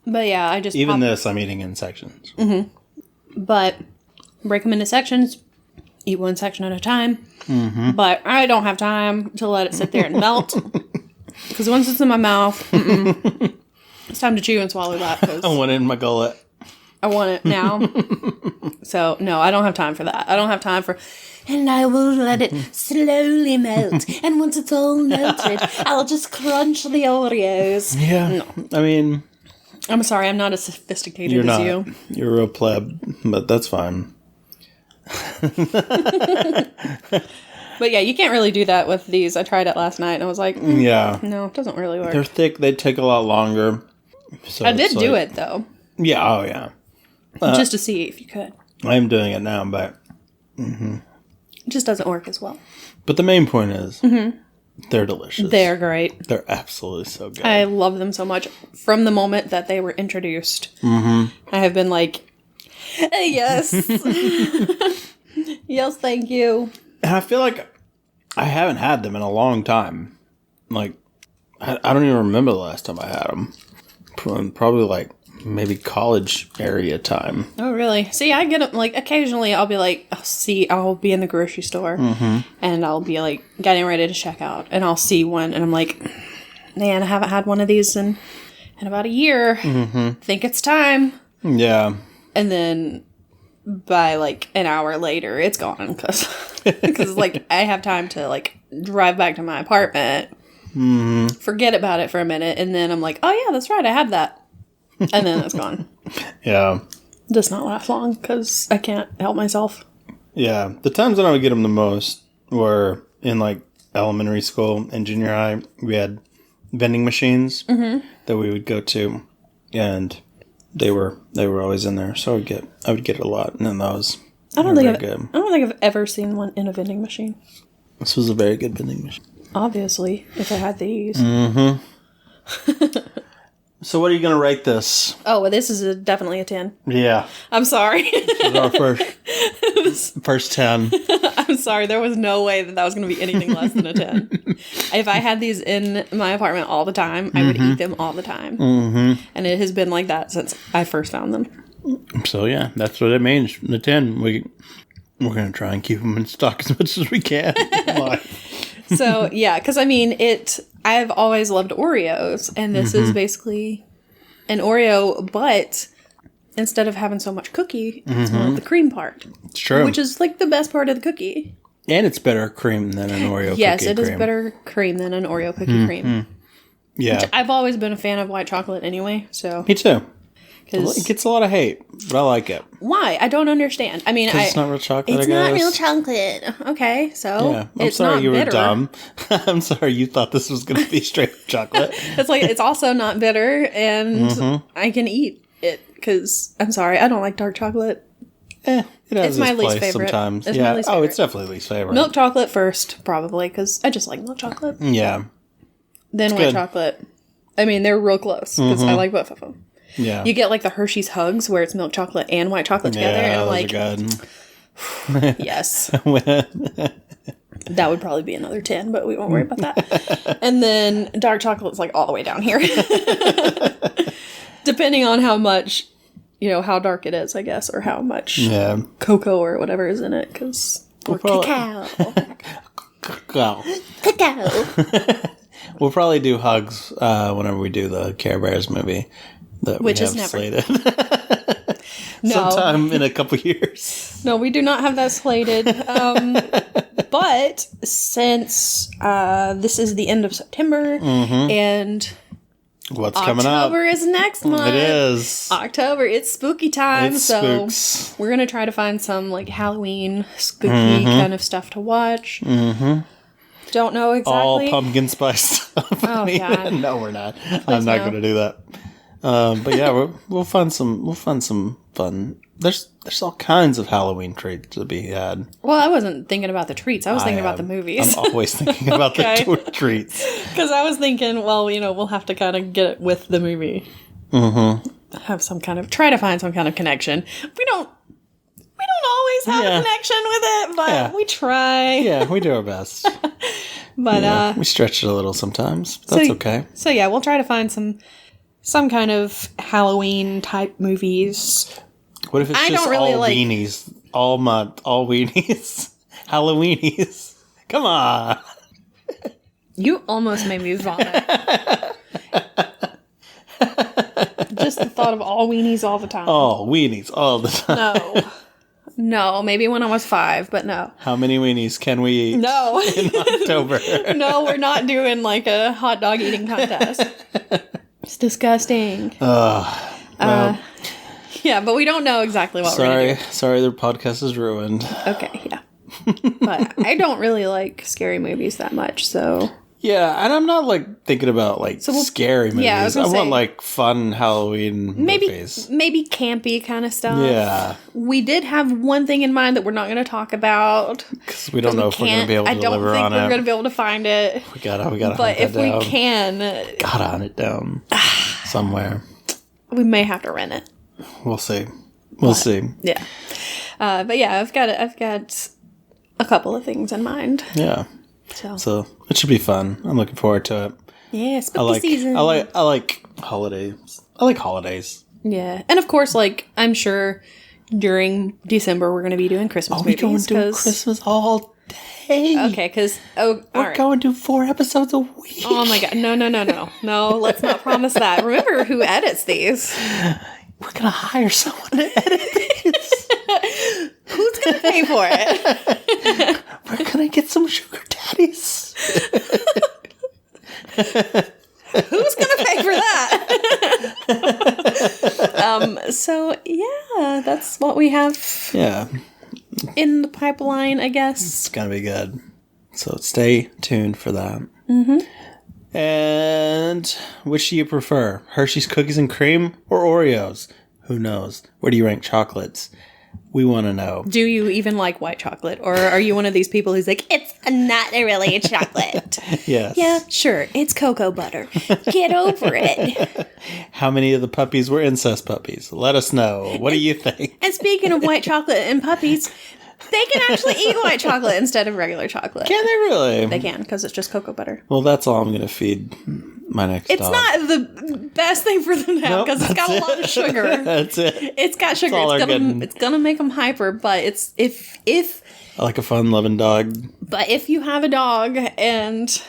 But yeah, I just I'm eating in sections. But break them into sections. Eat one section at a time. But I don't have time to let it sit there and melt. Because once it's in my mouth, it's time to chew and swallow that. I want it in my gullet. I want it now. So, no, I don't have time for that. I don't have time for... And I will let it slowly melt. And once it's all melted, I'll just crunch the Oreos. Yeah. No. I mean... I'm sorry, I'm not as sophisticated as you. You're a real pleb, but that's fine. But yeah, you can't really do that with these. I tried it last night and I was like, yeah. No, it doesn't really work. They're thick. They take a lot longer. So I did do it, though. Yeah, oh yeah. Just to see if you could. I'm doing it now, but... It just doesn't work as well. But the main point is, they're delicious. They're great. They're absolutely so good. I love them so much. From the moment that they were introduced, I have been like, yes. Yes, thank you. And I feel like I haven't had them in a long time. Like, I don't even remember the last time I had them. Probably like maybe college area time. Oh, really? See, I get them, like, occasionally I'll be like, I'll be in the grocery store and I'll be like getting ready to check out and I'll see one and I'm like, man, I haven't had one of these in about a year. Think it's time. Yeah. And then by like an hour later, it's gone because like I have time to like drive back to my apartment, forget about it for a minute, and then I'm like, oh yeah, that's right, I had that. And then it's gone. Yeah. Does not last long because I can't help myself. Yeah. The times that I would get them the most were in like elementary school and junior high. We had vending machines that we would go to, and they were always in there. So I would get it a lot, and then those. I don't think I've ever seen one in a vending machine. This was a very good vending machine. Obviously, if I had these. So what are you going to rate this? Oh, well, this is definitely a 10. Yeah. I'm sorry. This is our first 10. I'm sorry. There was no way that was going to be anything less than a 10. If I had these in my apartment all the time, I would eat them all the time. And it has been like that since I first found them. So, yeah, that's what it means. The 10, we're going to try and keep them in stock as much as we can. So, yeah, because, I mean, I've always loved Oreos, and this is basically an Oreo, but instead of having so much cookie, it's more of the cream part. It's true. Which is, like, the best part of the cookie. And it's better cream than an Oreo cookie Yes, it is better cream than an Oreo cookie cream. Yeah. Which I've always been a fan of white chocolate anyway, so... Me too. It gets a lot of hate, but I like it. Why? I don't understand. I mean, it's not real chocolate, It's not real chocolate. Okay, so yeah. I'm sorry you were dumb. I'm sorry you thought this was going to be straight chocolate. It's like, it's also not bitter, and I can eat it, because, I'm sorry, I don't like dark chocolate. It has it's my least favorite. Sometimes. It's my least favorite. It's definitely least favorite. Milk chocolate first, probably, because I just like milk chocolate. Yeah. Then white chocolate. I mean, they're real close, because I like both of them. Yeah. You get like the Hershey's Hugs where it's milk chocolate and white chocolate together. Yeah, and I'm like, good. Yes. That would probably be another 10, but we won't worry about that. And then dark chocolate's like all the way down here. Depending on how much, how dark it is, I guess, or how much cocoa or whatever is in it. Or cacao. Cacao. We'll probably do Hugs whenever we do the Care Bears movie. Which is never slated. No. Sometime in a couple years. No, we do not have that slated. But since this is the end of September and what's coming up? October is next month. It is. October, it's spooky time. So we're going to try to find some like Halloween spooky kind of stuff to watch. Don't know exactly. All pumpkin spice stuff. Oh, God. No, we're not. I'm not going to do that. But yeah, we'll find some fun. There's all kinds of Halloween treats to be had. Well, I wasn't thinking about the treats. I was thinking about the movies. I'm always thinking about the treats. Because I was thinking, well, we'll have to kind of get it with the movie. Have try to find some kind of connection. We don't always have a connection with it, but we try. Yeah, we do our best. But we stretch it a little sometimes. But that's okay. So yeah, we'll try to find some kind of Halloween type movies. What if it's just all weenies all month, all weenies, Halloweenies? Come on! You almost made me vomit. Just the thought thought of all weenies all the time. Oh, weenies all the time. No, maybe when I was 5, but no. How many weenies can we eat in October? No, we're not doing like a hot dog eating contest. It's disgusting. Well, yeah, but we don't know exactly what we're going to do. Sorry, their podcast is ruined. Okay, yeah. But I don't really like scary movies that much, so... Yeah, and I'm not, like, thinking about, like, scary movies. Yeah, I want, like, fun Halloween movies. Maybe campy kind of stuff. Yeah. We did have one thing in mind that we're not going to talk about. Because we don't know if we're going to be able to deliver on it. I don't think we're going to be able to find it. We gotta hunt that down. But if we can... Gotta hunt it down. Somewhere. We may have to rent it. We'll see. We'll see. Yeah. But yeah, I've got a couple of things in mind. Yeah. So it should be fun. I'm looking forward to it. Yeah, spooky season. I like holidays. I like holidays. Yeah, and of course, like I'm sure during December we're going to be doing Christmas movies. We're going to do Christmas all day. Okay, because we're going to do 4 episodes a week. Oh my god, no! Let's not promise that. Remember who edits these? We're gonna hire someone to edit these. Who's gonna pay for it? We're gonna get some sugar daddies. Who's gonna pay for that? So yeah, that's what we have. Yeah. In the pipeline, I guess. It's gonna be good. So stay tuned for that. Mm-hmm. And which do you prefer? Hershey's Cookies and Cream or Oreos? Who knows? Where do you rank chocolates? We want to know. Do you even like white chocolate? Or are you one of these people who's like, it's not really a chocolate? Yes. Yeah, sure. It's cocoa butter. Get over it. How many of the puppies were incest puppies? Let us know. What do you think? And speaking of white chocolate and puppies, they can actually eat white chocolate instead of regular chocolate. Can they really? They can, because it's just cocoa butter. Well, that's all I'm going to feed my next dog. It's not the best thing for them to have, because it's got a lot of sugar. That's it. It's got sugar. It's gonna make them hyper, but it's if I like a fun-loving dog. But if you have a dog and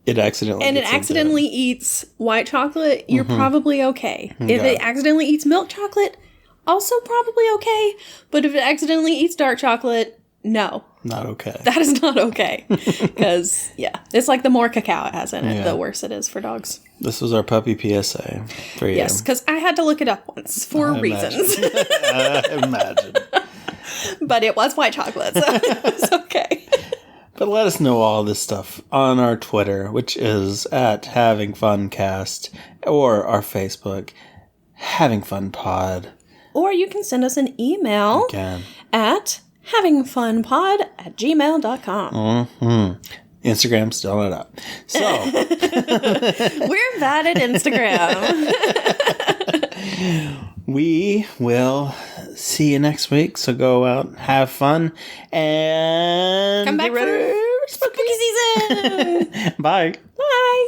it accidentally eats white chocolate, you're probably okay. If it accidentally eats milk chocolate, also probably okay. But if it accidentally eats dark chocolate, no. Not okay. That is not okay. Because, yeah, it's like the more cacao it has in it, the worse it is for dogs. This was our puppy PSA for you. Yes, because I had to look it up once for reasons. Imagine. But it was white chocolate, so it's okay. But let us know all this stuff on our Twitter, which is at HavingFunCast, or our Facebook, HavingFunPod. Or you can send us an email at havingfunpod@gmail.com. Mm-hmm. Instagram's still not up. So we're bad at Instagram. We will see you next week. So go out, have fun, and come back for spooky season. Bye. Bye.